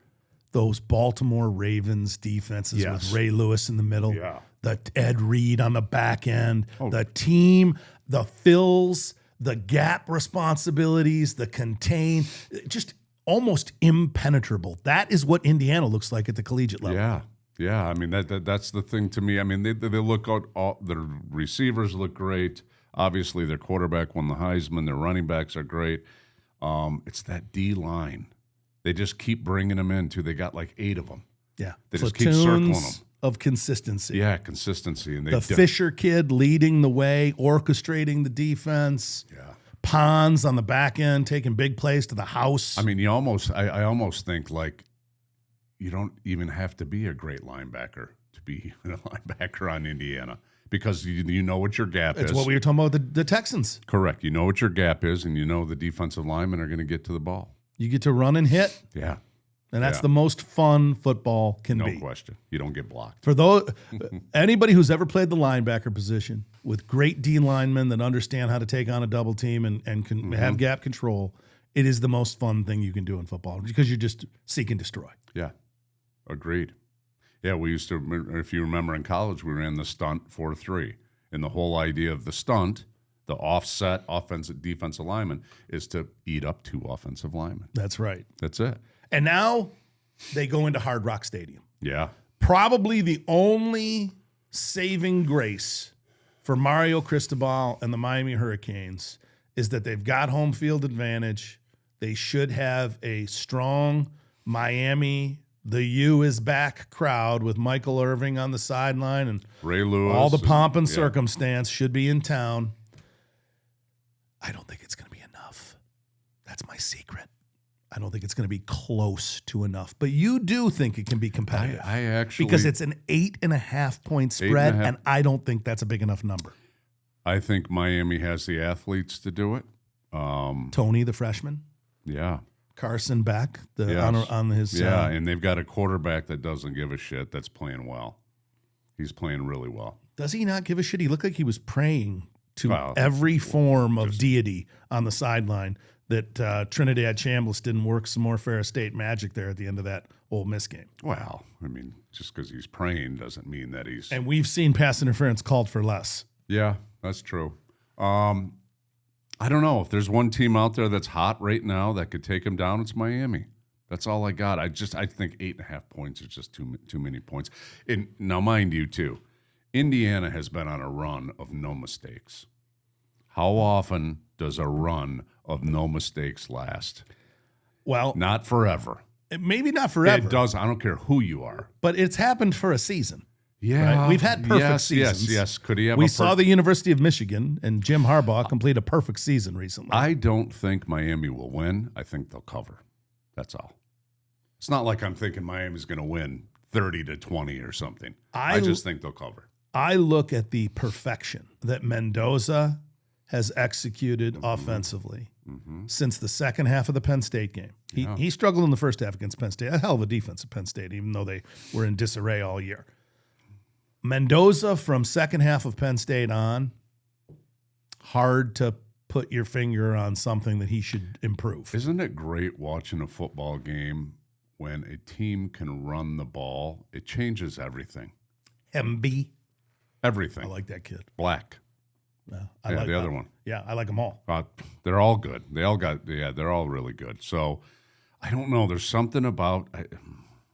those Baltimore Ravens defenses with Ray Lewis in the middle? Yeah. The Ed Reed on the back end, the team, the fills, the gap responsibilities, the contain, just almost impenetrable. That is what Indiana looks like at the collegiate level. Yeah. I mean, that's the thing to me. I mean, they look out. Their receivers look great. Obviously, their quarterback won the Heisman. Their running backs are great. It's that D line. They just keep bringing them in too. They got like 8 of them. Yeah, they just keep circling them. Of consistency. Yeah, consistency. And the Fisher kid leading the way, orchestrating the defense. Yeah. Pons on the back end, taking big plays to the house. I mean, I almost think like you don't even have to be a great linebacker to be a linebacker on Indiana because you know what your gap is. It's what we were talking about with the Texans. Correct. You know what your gap is, and you know the defensive linemen are going to get to the ball. You get to run and hit. Yeah. And that's the most fun football can be. No question. You don't get blocked. For those anybody who's ever played the linebacker position with great D linemen that understand how to take on a double team and can have gap control, it is the most fun thing you can do in football because you just seek and destroy. Yeah, agreed. Yeah, we used to, if you remember in college, we ran the stunt 4-3. And the whole idea of the stunt, the offset offensive defensive lineman, is to eat up 2 offensive linemen. That's right. That's it. And now they go into Hard Rock Stadium. Yeah. Probably the only saving grace for Mario Cristobal and the Miami Hurricanes is that they've got home field advantage. They should have a strong Miami, the U is back crowd with Michael Irving on the sideline and Ray Lewis. All the pomp and circumstance should be in town. I don't think it's going to be enough. That's my secret. I don't think it's going to be close to enough. But you do think it can be competitive. I actually, because it's an 8.5 point spread, and I don't think that's a big enough number. I think Miami has the athletes to do it. Tony, the freshman. Yeah. Carson Beck, on his. Yeah, and they've got a quarterback that doesn't give a shit that's playing well. He's playing really well. Does he not give a shit? He looked like he was praying to every form of deity on the sideline that Trinidad Chambliss didn't work some more Ferris State magic there at the end of that Ole Miss game. Well, I mean, just because he's praying doesn't mean that he's... And we've seen pass interference called for less. Yeah, that's true. I don't know. If there's one team out there that's hot right now that could take him down, it's Miami. That's all I got. I think 8.5 points is just too many points. And now, mind you, too, Indiana has been on a run of no mistakes. How often does a run of no mistakes last? Well, not forever. Maybe not forever. It does. I don't care who you are. But it's happened for a season. Yeah. Right? We've had perfect seasons. Yes. Could he have We saw the University of Michigan and Jim Harbaugh complete a perfect season recently. I don't think Miami will win. I think they'll cover. That's all. It's not like I'm thinking Miami's going to win 30-20 or something. I just think they'll cover. I look at the perfection that Mendoza has executed offensively since the second half of the Penn State game. He struggled in the first half against Penn State. A hell of a defense at Penn State, even though they were in disarray all year. Mendoza from second half of Penn State on, hard to put your finger on something that he should improve. Isn't it great watching a football game when a team can run the ball? It changes everything. MB. Everything. I like that kid. Black. I like the other one. Yeah, I like them all. They're all good. They're all really good. So I don't know. There's something about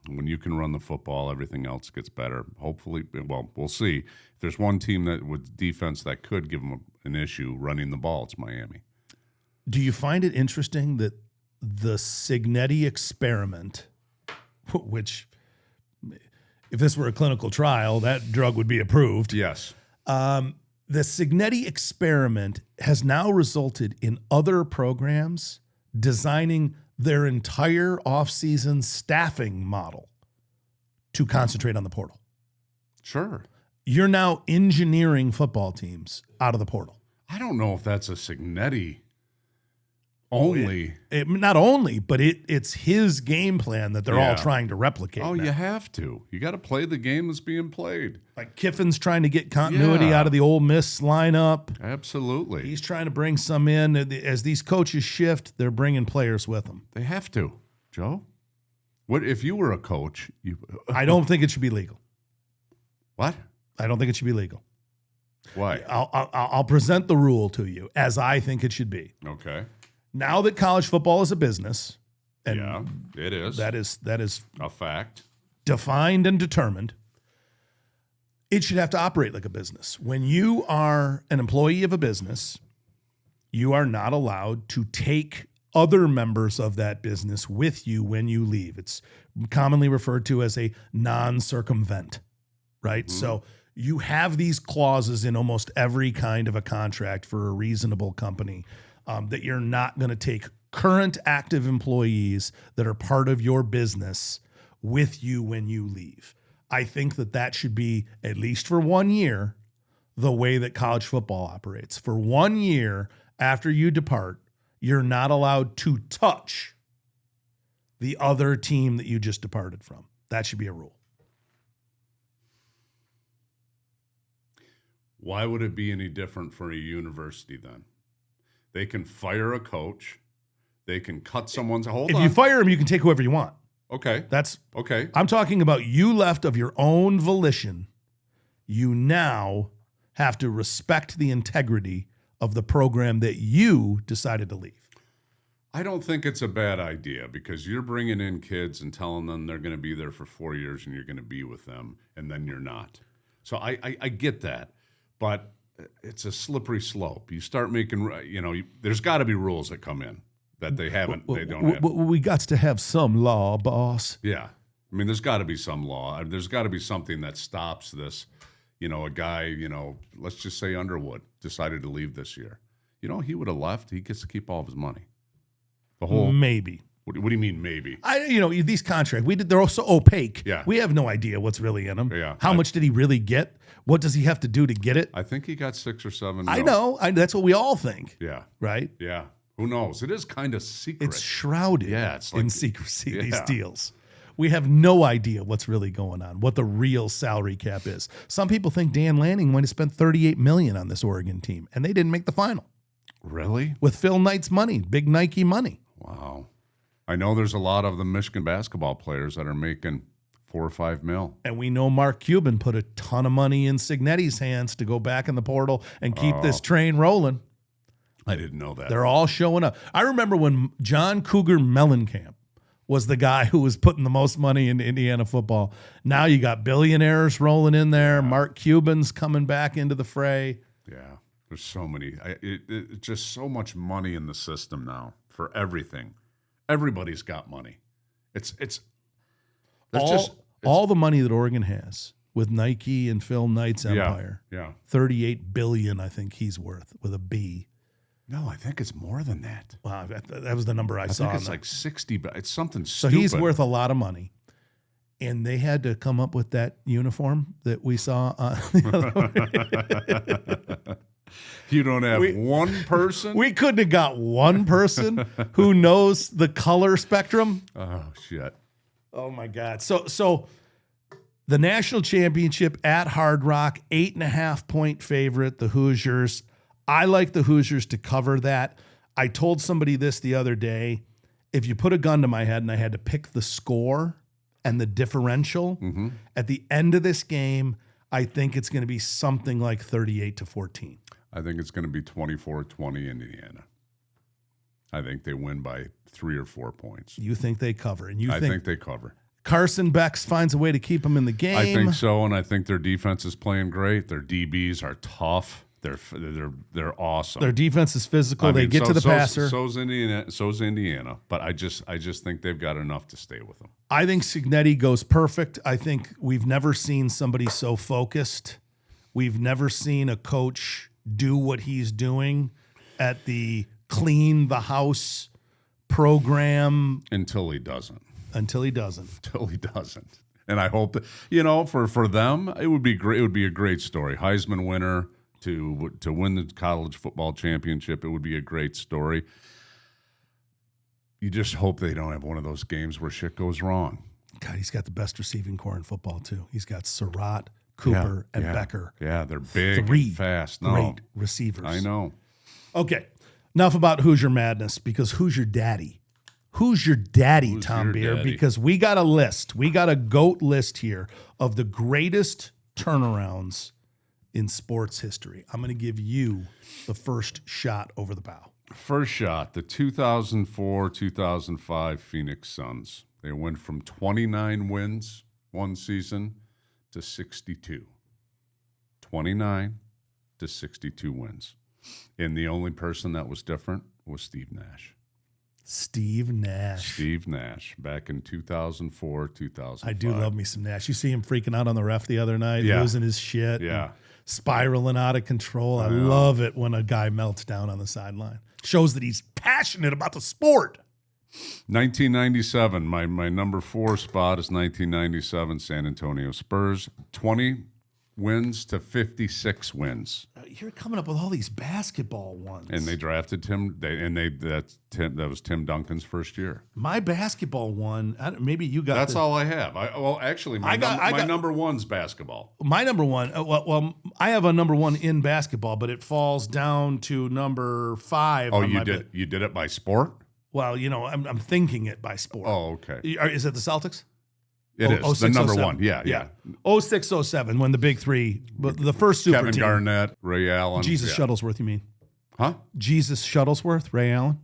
when you can run the football, everything else gets better. Hopefully, well, we'll see. If there's one team that with defense that could give them an issue running the ball, it's Miami. Do you find it interesting that the Signetti experiment, which if this were a clinical trial, that drug would be approved. Yes. The Signetti experiment has now resulted in other programs designing their entire offseason staffing model to concentrate on the portal. Sure. You're now engineering football teams out of the portal. I don't know if that's a Signetti only. Not only, but it's his game plan that they're all trying to replicate. Oh, now. you have to. You got to play the game that's being played. Like Kiffin's trying to get continuity out of the Ole Miss lineup. Absolutely. He's trying to bring some in. As these coaches shift, they're bringing players with them. They have to. Joe? What if you were a coach? I don't think it should be legal. What? I don't think it should be legal. Why? I'll present the rule to you as I think it should be. Okay. Now that college football is a business, and it is. That is a fact. Defined and determined. It should have to operate like a business. When you are an employee of a business, you are not allowed to take other members of that business with you when you leave. It's commonly referred to as a non-circumvent, right? Mm-hmm. So you have these clauses in almost every kind of a contract for a reasonable company. That you're not going to take current active employees that are part of your business with you when you leave. I think that should be, at least for 1 year, the way that college football operates. For 1 year after you depart, you're not allowed to touch the other team that you just departed from. That should be a rule. Why would it be any different for a university then? They can fire a coach. They can cut someone's If you fire him, you can take whoever you want. Okay. That's okay. I'm talking about you left of your own volition. You now have to respect the integrity of the program that you decided to leave. I don't think it's a bad idea because you're bringing in kids and telling them they're going to be there for 4 years and you're going to be with them, and then you're not. So I get that, but it's a slippery slope. You start making, there's got to be rules that come in that they don't have. We got to have some law, boss. Yeah. I mean, there's got to be some law. There's got to be something that stops this. A guy, let's just say Underwood decided to leave this year. He would have left. He gets to keep all of his money. The whole maybe. What do you mean maybe? These contracts, they're also opaque. Yeah. We have no idea what's really in them. Yeah. How much did he really get? What does he have to do to get it? I think he got 6 or 7. I know. That's what we all think. Yeah. Right? Yeah. Who knows? It is kind of secret. It's shrouded in secrecy, these Yeah. deals. We have no idea what's really going on, what the real salary cap is. Some people think Dan Lanning might have spent $38 million on this Oregon team, and they didn't make the final. Really? With Phil Knight's money, big Nike money. Wow. I know there's a lot of the Michigan basketball players that are making $4 or $5 million. And we know Mark Cuban put a ton of money in Signetti's hands to go back in the portal and keep this train rolling. I didn't know that. They're all showing up. I remember when John Cougar Mellencamp was the guy who was putting the most money into Indiana football. Now you got billionaires rolling in there. Yeah. Mark Cuban's coming back into the fray. Yeah, there's so many. It's just so much money in the system now for everything. Everybody's got money. It's all the money that Oregon has with Nike and Phil Knight's empire. Yeah. $38 billion, I think he's worth with a B. No, I think it's more than that. Wow, that was the number I saw. I think it's like 60, but it's something so stupid. He's worth a lot of money. And they had to come up with that uniform that we saw. You don't have one person? We couldn't have got one person who knows the color spectrum. Oh, shit. Oh, my God. So the national championship at Hard Rock, 8.5-point favorite, the Hoosiers. I like the Hoosiers to cover that. I told somebody this the other day. If you put a gun to my head and I had to pick the score and the differential at the end of this game, I think it's going to be something like 38-14. I think it's going to be 24-20 Indiana. I think they win by 3 or 4 points. You think they cover? And I think they cover. Carson Bex finds a way to keep them in the game. I think so, and I think their defense is playing great. Their DBs are tough. They're awesome. Their defense is physical. They get to the passer. So's Indiana. But I just think they've got enough to stay with them. I think Signetti goes perfect. I think we've never seen somebody so focused. We've never seen a coach do what he's doing at the clean the house program until he doesn't. And I hope that, for them, it would be great. It would be a great story. Heisman winner. To win the college football championship, it would be a great story. You just hope they don't have one of those games where shit goes wrong. God, he's got the best receiving core in football, too. He's got Surratt, Cooper, and Becker. Yeah, they're big and fast. Great receivers. I know. Okay, enough about Hoosier madness, because who's your daddy? Who's your daddy, Tom Beer? Because we got a list. We got a GOAT list here of the greatest turnarounds in sports history. I'm going to give you the first shot over the bow. First shot, the 2004-2005 Phoenix Suns. They went from 29 wins one season to 62. 29 to 62 wins. And the only person that was different was Steve Nash. Steve Nash, back in 2004, 2005. I do love me some Nash. You see him freaking out on the ref the other night, losing his shit. Yeah. Spiraling out of control. I love it when a guy melts down on the sideline. Shows that he's passionate about the sport. 1997, my number 4 spot is 1997 San Antonio Spurs. 20 wins to 56 wins. You're coming up with all these basketball ones. And they drafted Tim. That was Tim Duncan's first year. My basketball one. Maybe you got. That's all I have. My number one's basketball. My number one. Well, I have a number one in basketball, but it falls down to number 5. Oh, you did. You did it by sport. Well, I'm thinking it by sport. Oh, okay. Is it the Celtics? It is the number 1. Yeah. 06, 07, when the big three, but the first super Kevin team. Garnett, Ray Allen. Jesus Shuttlesworth, you mean? Huh? Jesus Shuttlesworth, Ray Allen.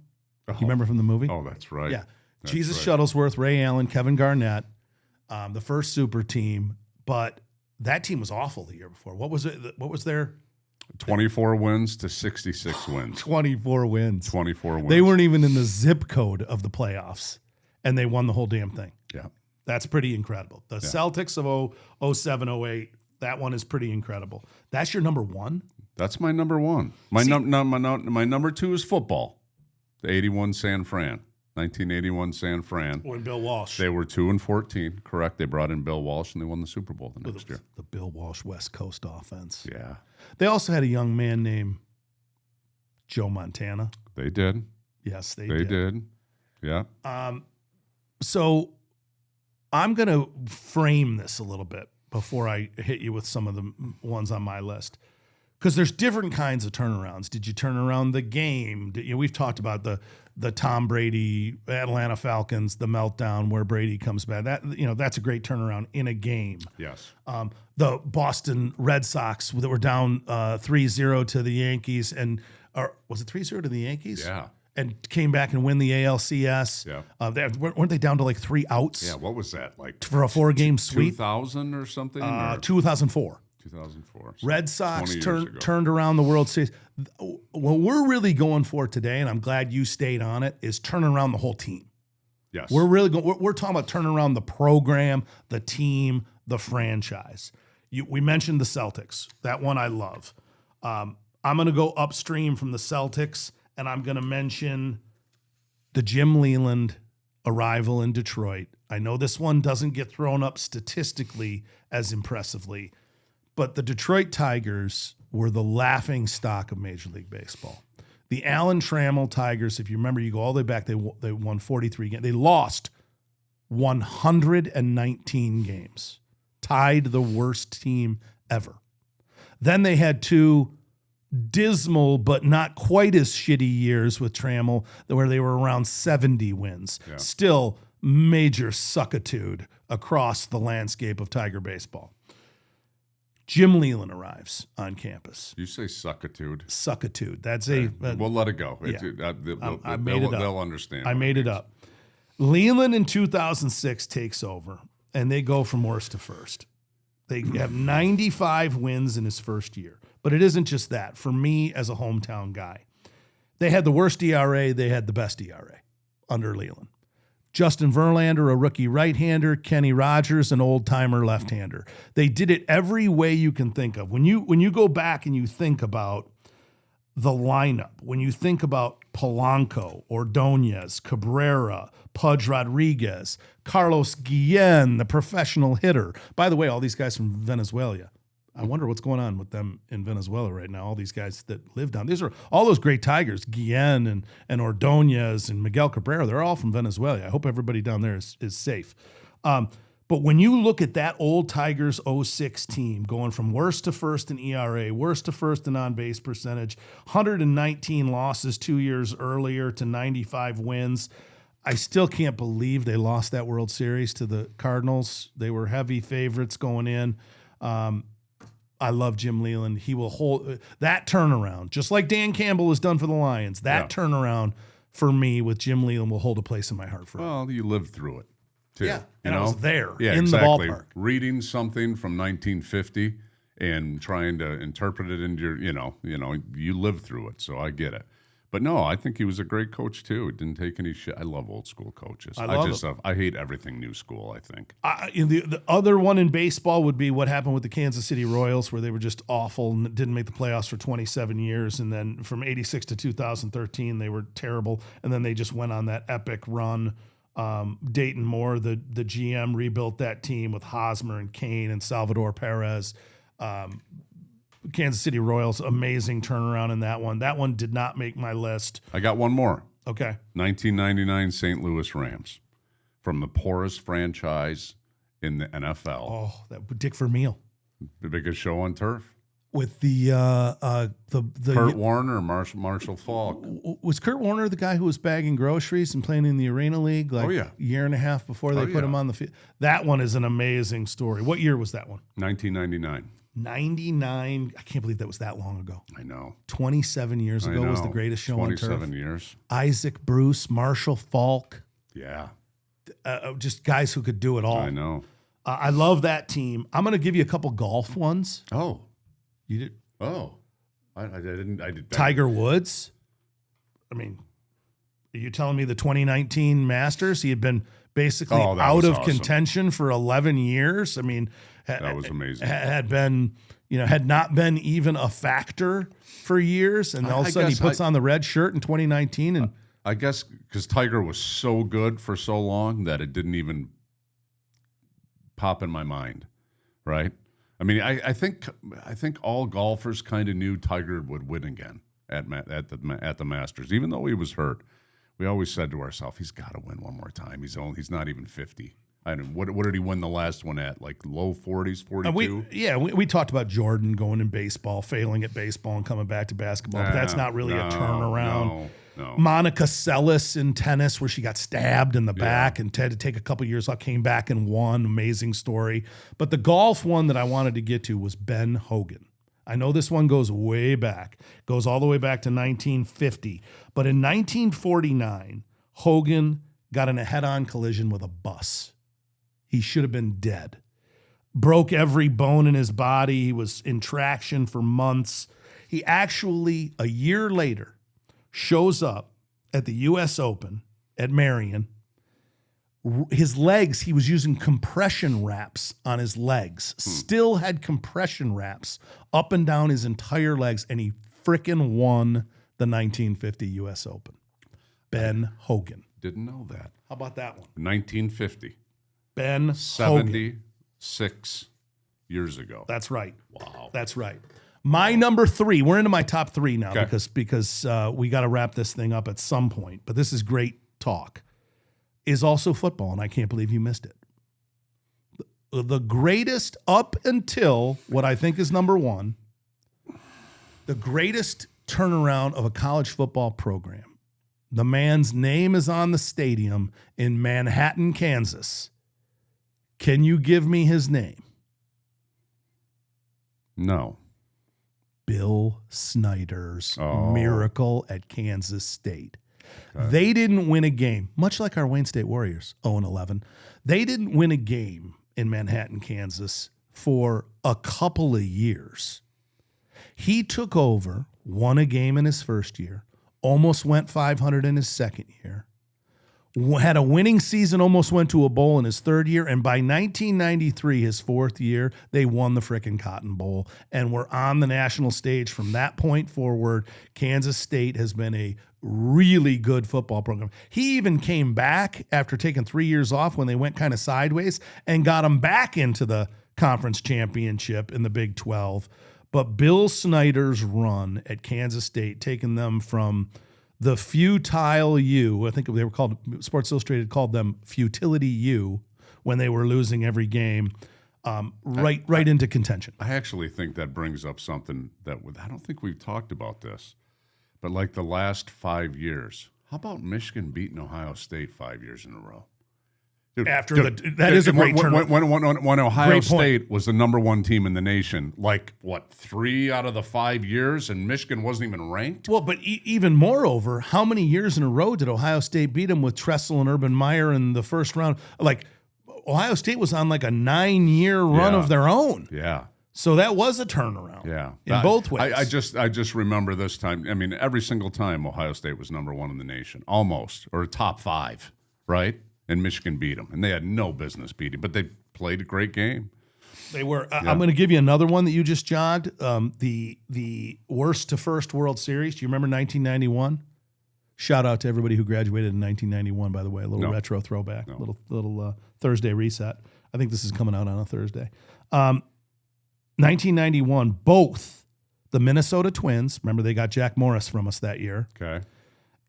You remember from the movie? Oh, that's right. Yeah. That's Jesus right. Shuttlesworth, Ray Allen, Kevin Garnett, the first super team. But that team was awful the year before. What was it? What was their 24 wins to 66 wins. 24 wins. 24 wins. They weren't even in the zip code of the playoffs, and they won the whole damn thing. Yeah. That's pretty incredible. The Celtics of 07, 08, that one is pretty incredible. That's your number 1? That's my number 1. My number 2 is football. The 81 San Fran. 1981 San Fran. When Bill Walsh. They were 2-14, correct. They brought in Bill Walsh, and they won the Super Bowl the next year. The Bill Walsh West Coast offense. Yeah. They also had a young man named Joe Montana. They did. Yes, they did. Yeah. So I'm going to frame this a little bit before I hit you with some of the ones on my list. Because there's different kinds of turnarounds. Did you turn around the game? We've talked about the Tom Brady Atlanta Falcons, the meltdown where Brady comes back. That's a great turnaround in a game. Yes. The Boston Red Sox that were down 3-0 to the Yankees, or was it 3-0 to the Yankees? Yeah. And came back and win the ALCS. Yeah. Weren't they down to like 3 outs? Yeah. What was that like for a 4-game sweep? 2000 or something? 2004. 2004. Red Sox turned around the World Series. What we're really going for today, and I'm glad you stayed on it, is turning around the whole team. Yes. We're talking about turning around the program, the team, the franchise. We mentioned the Celtics. That one I love. I'm going to go upstream from the Celtics, and I'm going to mention the Jim Leland arrival in Detroit. I know this one doesn't get thrown up statistically as impressively, but the Detroit Tigers were the laughing stock of Major League Baseball. The Alan Trammell Tigers, if you remember, you go all the way back, they won 43 games. They lost 119 games, tied the worst team ever. Then they had 2 dismal but not quite as shitty years with Trammell where they were around 70 wins. Yeah. Still major suckitude across the landscape of Tiger baseball. Jim Leland arrives on campus. You say suckitude. Suckitude. That's we'll let it go. Yeah. I made it up. They'll understand. I made it up. Leland in 2006 takes over, and they go from worst to first. They have 95 wins in his first year. But it isn't just that. For me, as a hometown guy, they had the worst ERA. They had the best ERA under Leland. Justin Verlander, a rookie right-hander, Kenny Rogers, an old-timer left-hander. They did it every way you can think of. When you go back and you think about the lineup, when you think about Polanco, Ordonez, Cabrera, Pudge Rodriguez, Carlos Guillen, the professional hitter. By the way, all these guys from Venezuela. I wonder what's going on with them in Venezuela right now. All these guys that live down. These are all those great Tigers, Guillen and Ordonez and Miguel Cabrera. They're all from Venezuela. I hope everybody down there is safe. But when you look at that old Tigers 06 team going from worst to first in ERA, worst to first in on-base percentage, 119 losses 2 years earlier to 95 wins, I still can't believe they lost that World Series to the Cardinals. They were heavy favorites going in. I love Jim Leland. He will hold that turnaround, just like Dan Campbell has done for the Lions. That turnaround for me with Jim Leland will hold a place in my heart forever. Well, you lived through it, too. Yeah, and I was there in exactly. The ballpark. Reading something from 1950 and trying to interpret it into your, you lived through it, so I get it. But no, I think he was a great coach too. It didn't take any shit. I love old school coaches. I hate everything new school, I think. The other one in baseball would be what happened with the Kansas City Royals, where they were just awful and didn't make the playoffs for 27 years. And then from 86 to 2013, they were terrible. And then they just went on that epic run. Dayton Moore, the GM, rebuilt that team with Hosmer and Kane and Salvador Perez. Kansas City Royals, amazing turnaround in that one. That one did not make my list. I got one more. Okay. 1999 St. Louis Rams, from the poorest franchise in the NFL. Oh, that Dick Vermeil. The biggest show on turf. with the Kurt Warner or Marshall Falk. Was Kurt Warner the guy who was bagging groceries and playing in the Arena League a year and a half before they put him on the field? That one is an amazing story. What year was that one? 1999. 99. I can't believe that was that long ago. I know. 27 years ago was the greatest show on turf. 27 years. Isaac Bruce, Marshall Falk. Yeah. Just guys who could do it all. I know. I love that team. I'm going to give you a couple golf ones. Oh. You did? Oh. I didn't. I did. Tiger Woods. I mean, are you telling me the 2019 Masters? He had been basically out of contention for 11 years. I mean, that was amazing. Had been, had not been even a factor for years, and all of a sudden he puts on the red shirt in 2019. And I guess because Tiger was so good for so long that it didn't even pop in my mind, right? I mean, I think all golfers kind of knew Tiger would win again at the Masters, even though he was hurt. We always said to ourselves, he's got to win one more time. He's not even 50. I don't. What did he win the last one at? Like low 40s, 42? We talked about Jordan going in baseball, failing at baseball, and coming back to basketball. But that's not really a turnaround. No. Monica Seles in tennis, where she got stabbed in the back and had to take a couple years off, came back and won. Amazing story. But the golf one that I wanted to get to was Ben Hogan. I know this one goes way back, goes all the way back to 1950. But in 1949, Hogan got in a head-on collision with a bus. He should have been dead. Broke every bone in his body. He was in traction for months. He actually, a year later, shows up at the U.S. Open at Marion. His legs, he was using compression wraps on his legs. Still had compression wraps up and down his entire legs, and he frickin' won the 1950 U.S. Open. Ben Hogan. Didn't know that. How about that one? 1950. Ben 76 years ago. That's right. Wow. That's right. My number 3, we're into my top 3 now because we got to wrap this thing up at some point, but this is great talk, is also football, and I can't believe you missed it. The greatest up until what I think is number 1, the greatest turnaround of a college football program. The man's name is on the stadium in Manhattan, Kansas. Can you give me his name? No. Bill Snyder's miracle at Kansas State. Okay. They didn't win a game, much like our Wayne State Warriors, 0-11. They didn't win a game in Manhattan, Kansas for a couple of years. He took over, won a game in his first year, almost went 500 in his second year, had a winning season, almost went to a bowl in his third year, and by 1993, his fourth year, they won the frickin' Cotton Bowl and were on the national stage. From that point forward, Kansas State has been a really good football program. He even came back after taking 3 years off when they went kind of sideways and got them back into the conference championship in the Big 12. But Bill Snyder's run at Kansas State, taking them from the futile U, I think they were called, Sports Illustrated called them futility U when they were losing every game, right into contention. I actually think that brings up something that I don't think we've talked about this, but like the last 5 years, how about Michigan beating Ohio State 5 years in a row? Dude, that is a great turnaround. When Ohio State was the number 1 team in the nation, 3 out of the 5 years, and Michigan wasn't even ranked? Well, but even moreover, how many years in a row did Ohio State beat them with Tressel and Urban Meyer in the first round? Ohio State was on a 9-year run of their own. Yeah. So that was a turnaround. Yeah. In both ways. I just remember this time. I mean, every single time Ohio State was number 1 in the nation, almost, or top 5, right? And Michigan beat them, and they had no business beating, but they played a great game. They were. I'm going to give you another one that you just jogged. The worst to first World Series. Do you remember 1991? Shout out to everybody who graduated in 1991. By the way, a little retro throwback, little Thursday reset. I think this is coming out on a Thursday. 1991. Both the Minnesota Twins. Remember they got Jack Morris from us that year. Okay.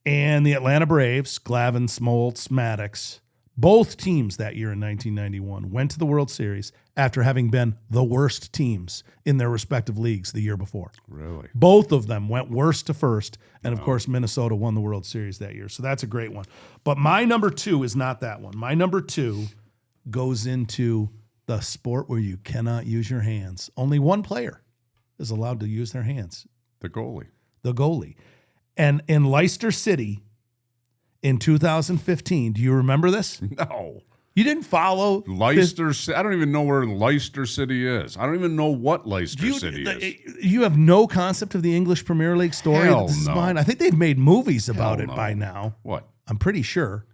And the Atlanta Braves. Glavine, Smoltz, Maddox. Both teams that year in 1991 went to the World Series after having been the worst teams in their respective leagues the year before. Really? Both of them went worst to first, and of course, Minnesota won the World Series that year. So that's a great one. But my number 2 is not that one. My number 2 goes into the sport where you cannot use your hands. Only one player is allowed to use their hands. The goalie. The goalie. And in Leicester City in 2015, do you remember this? No. You didn't follow Leicester City. I don't even know where Leicester City is. I don't even know what Leicester City is. You have no concept of the English Premier League story? Hell This is no. behind. I think they've made movies about Hell it no. by now. What? I'm pretty sure.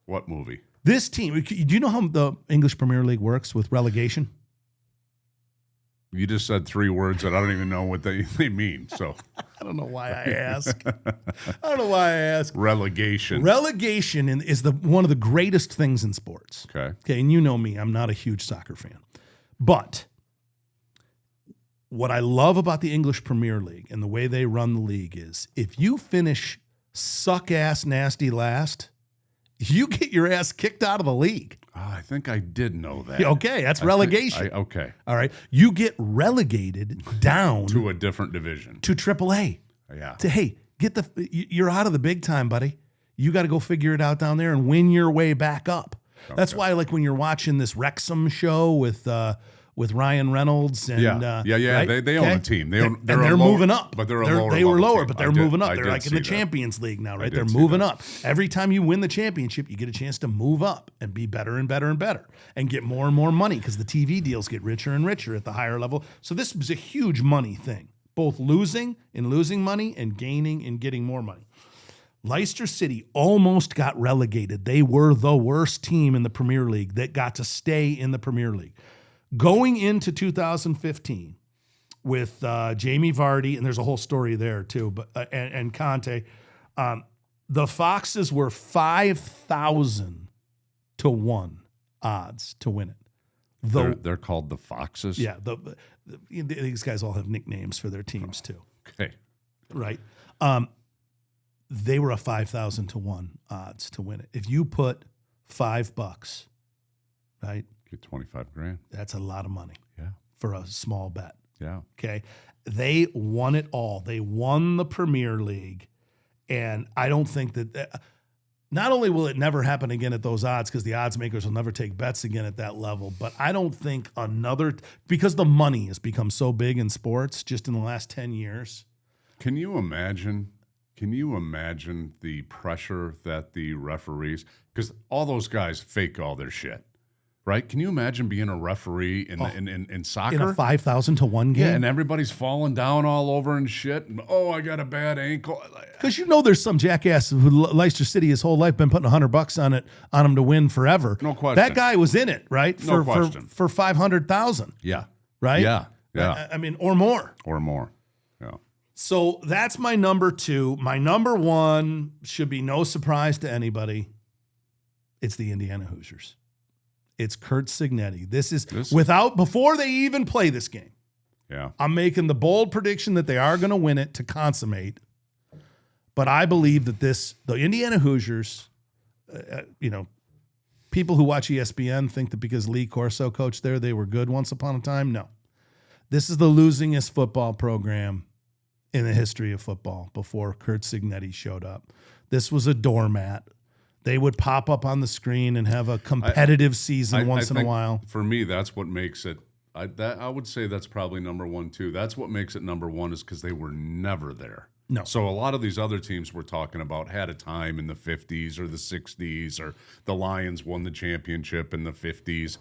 What movie? This team, do you know how the English Premier League works with relegation? You just said 3 words that I don't even know what they mean. So I don't know why I ask. relegation. Relegation is one of the greatest things in sports. Okay. And you know me, I'm not a huge soccer fan. But what I love about the English Premier League and the way they run the league is if you finish suck-ass nasty last, you get your ass kicked out of the league. I think I did know that. Okay, that's relegation. Okay. All right. You get relegated down To a different division. to AAA. Yeah. Hey, you're out of the big time, buddy. You got to go figure it out down there and win your way back up. Okay. That's why, like, when you're watching this Wrexham show with Ryan Reynolds and right? They own a team. They're moving up, but they were lower, team. but they're moving up. They're like in the Champions League now, right? They're moving up. Every time you win the championship, you get a chance to move up and be better and better and better and get more and more money because the TV deals get richer and richer at the higher level. So this was a huge money thing, both losing money and gaining and getting more money. Leicester City almost got relegated. They were the worst team in the Premier League that got to stay in the Premier League. Going into 2015 with Jamie Vardy, and there's a whole story there too, but and Conte, the Foxes were 5,000 to 1 odds to win it. They're called the Foxes? Yeah. These guys all have nicknames for their teams too. Okay. Right. They were a 5,000 to 1 odds to win it. If you put $5, right? Get 25 grand. That's a lot of money. Yeah. For a small bet. Yeah. Okay. They won it all. They won the Premier League. And I don't think that not only will it never happen again at those odds because the odds makers will never take bets again at that level, but I don't think because the money has become so big in sports just in the last 10 years. Can you imagine the pressure that the referees, because all those guys fake all their shit. Right? Can you imagine being a referee in soccer? In a 5,000 to 1 game? Yeah, and everybody's falling down all over and shit. And, I got a bad ankle. Because there's some jackass who Leicester City his whole life been putting $100 on him to win forever. No question. That guy was in it, right? No question. For 500,000. Yeah. Right? Yeah. I mean, or more. Or more. Yeah. So that's my number 2. My number 1 should be no surprise to anybody. It's the Indiana Hoosiers. It's Curt Signetti. This is before they even play this game. Yeah. I'm making the bold prediction that they are going to win it to consummate. But I believe that the Indiana Hoosiers, people who watch ESPN think that because Lee Corso coached there, they were good once upon a time. No. This is the losingest football program in the history of football before Curt Signetti showed up. This was a doormat. They would pop up on the screen and have a competitive season once in a while. For me, that's what makes it. I would say that's probably number 1 too. That's what makes it number 1 is because they were never there. No. So a lot of these other teams we're talking about had a time in the 50s or the 60s, or the Lions won the championship in the 50s.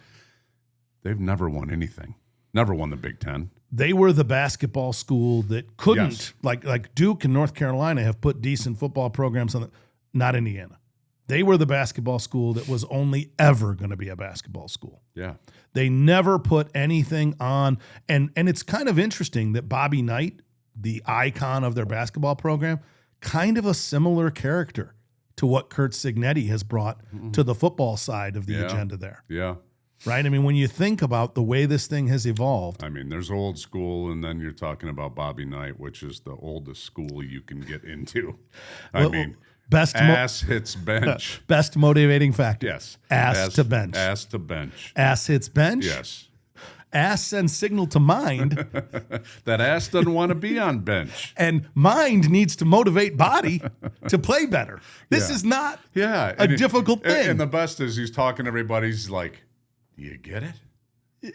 They've never won anything. Never won the Big Ten. They were the basketball school that couldn't, like Duke and North Carolina have put decent football programs on not Indiana. They were the basketball school that was only ever going to be a basketball school. Yeah. They never put anything on. And it's kind of interesting that Bobby Knight, the icon of their basketball program, kind of a similar character to what Curt Signetti has brought to the football side of the agenda there. Yeah. Right? I mean, when you think about the way this thing has evolved. I mean, there's old school, and then you're talking about Bobby Knight, which is the oldest school you can get into. I mean, Ass hits bench. Best motivating factor. Yes. Ass to bench. Ass to bench. Ass hits bench. Yes. Ass sends signal to mind. That ass doesn't want to be on bench. And mind needs to motivate body to play better. This is not a difficult thing. And the best is he's talking to everybody. He's like, you get it?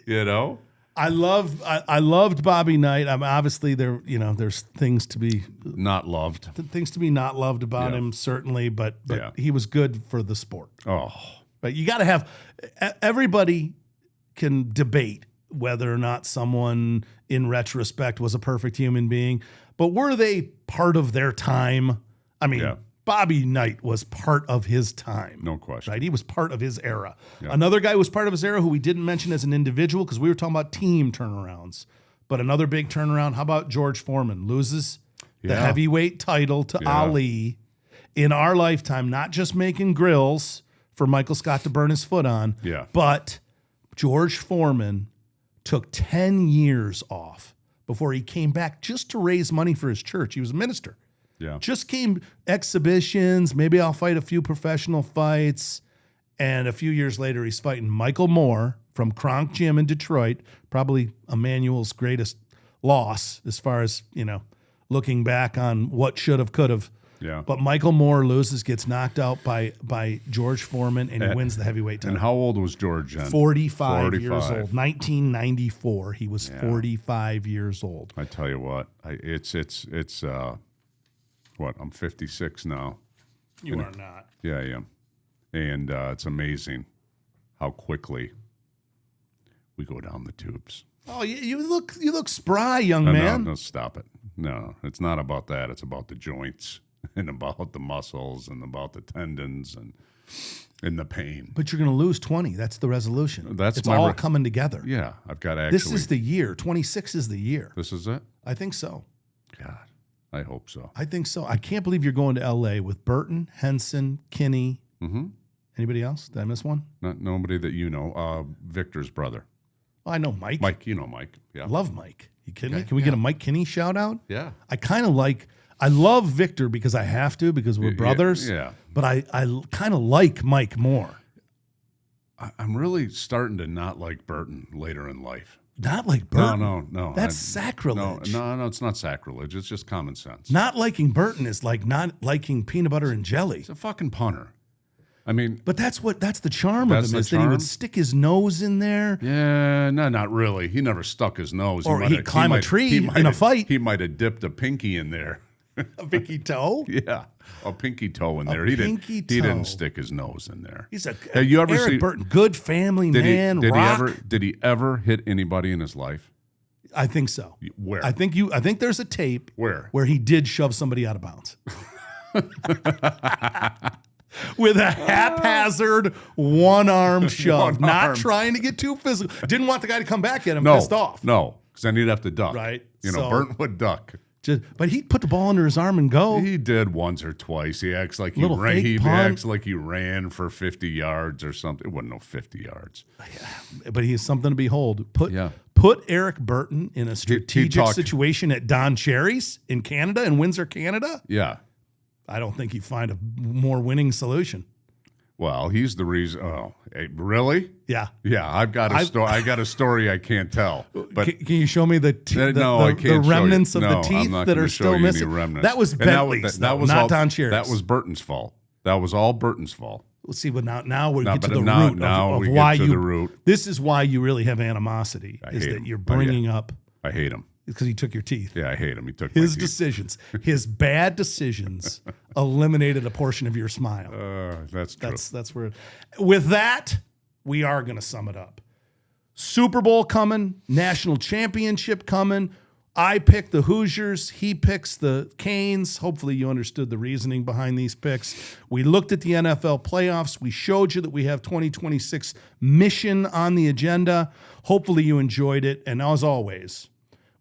You know? I loved Bobby Knight. Obviously there's things to be not loved. Things to be not loved about him, certainly, but he was good for the sport. Oh. But you got to have everybody can debate whether or not someone in retrospect was a perfect human being, but were they part of their time? I mean, Bobby Knight was part of his time. No question. Right? He was part of his era. Yeah. Another guy who was part of his era who we didn't mention as an individual because we were talking about team turnarounds, but another big turnaround. How about George Foreman? Loses the heavyweight title to Ali in our lifetime, not just making grills for Michael Scott to burn his foot on, but George Foreman took 10 years off before he came back just to raise money for his church. He was a minister. Yeah. Just came exhibitions. Maybe I'll fight a few professional fights. And a few years later, he's fighting Michael Moore from Kronk Gym in Detroit, probably Emmanuel's greatest loss as far as, looking back on what should have, could have. Yeah. But Michael Moore loses, gets knocked out by George Foreman, and he wins the heavyweight title. And how old was George then? 45 years old. 1994. He was 45 years old. I tell you what, it's what, I'm 56 now. You are not. Yeah, I am. And it's amazing how quickly we go down the tubes. Oh, you look spry, young man. No, stop it. No, it's not about that. It's about the joints and about the muscles and about the tendons and the pain. But you're going to lose 20. That's the resolution. It's my all coming together. Yeah, I've got actually. This is the year. 26 is the year. This is it? I think so. God, I hope so. I think so. I can't believe you're going to L.A. with Burton, Henson, Kinney. Mm-hmm. Anybody else? Did I miss one? Nobody that you know. Victor's brother. Oh, I know Mike. Mike, you know Mike. Yeah. Love Mike. You kidding me? Can we get a Mike Kinney shout out? Yeah. I love Victor because I have to, because we're brothers. Yeah. But I kind of like Mike more. I'm really starting to not like Burton later in life. Not like Burton? No. That's sacrilege. No, it's not sacrilege. It's just common sense. Not liking Burton is like not liking peanut butter and jelly. He's a fucking punter. I mean, but that's the charm of him, is that he would stick his nose in there. Yeah, no, not really. He never stuck his nose. Or he'd climb a tree in a fight. He might have dipped a pinky in there. A pinky toe? Yeah, a pinky toe in there. He didn't stick his nose in there. He's a Eric Burton, good family man. Did he ever hit anybody in his life? I think so. Where? I think there's a tape where he did shove somebody out of bounds. With a haphazard one-armed shove. Not trying to get too physical. Didn't want the guy to come back at him pissed off. No, because then he'd have to duck. Right. Burton would duck. But he'd put the ball under his arm and go. He did once or twice. He acts like he ran for 50 yards or something. It wasn't no 50 yards. But he has something to behold. Put Eric Burton in a strategic situation at Don Cherry's in Canada, in Windsor, Canada. Yeah. I don't think he'd find a more winning solution. Well, he's the reason. Oh, really? Yeah. Yeah, I've got a story. I got a story I can't tell. But can you show me the remnants of the teeth that are still missing? That was Bentley's, not Don Cherry's. That was Burton's fault. That was all Burton's fault. We'll see, but now we get to the root of why you. This is why you really have animosity. You're bringing up. I hate him. Because he took your teeth. Yeah, I hate him. He took his decisions. His bad decisions eliminated a portion of your smile. That's true. That's where. With that, we are going to sum it up. Super Bowl coming, national championship coming. I pick the Hoosiers. He picks the Canes. Hopefully, you understood the reasoning behind these picks. We looked at the NFL playoffs. We showed you that we have 2026 mission on the agenda. Hopefully, you enjoyed it. And as always,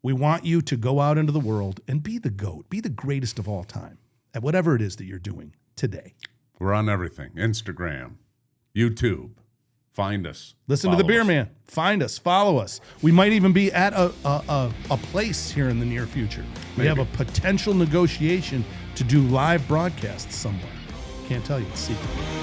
we want you to go out into the world and be the GOAT, be the greatest of all time at whatever it is that you're doing today. We're on everything. Instagram, YouTube. Find us. Listen to the Beer Man. Find us. Follow us. We might even be at a place here in the near future. We have a potential negotiation to do live broadcasts somewhere. can't tell you. It's secret.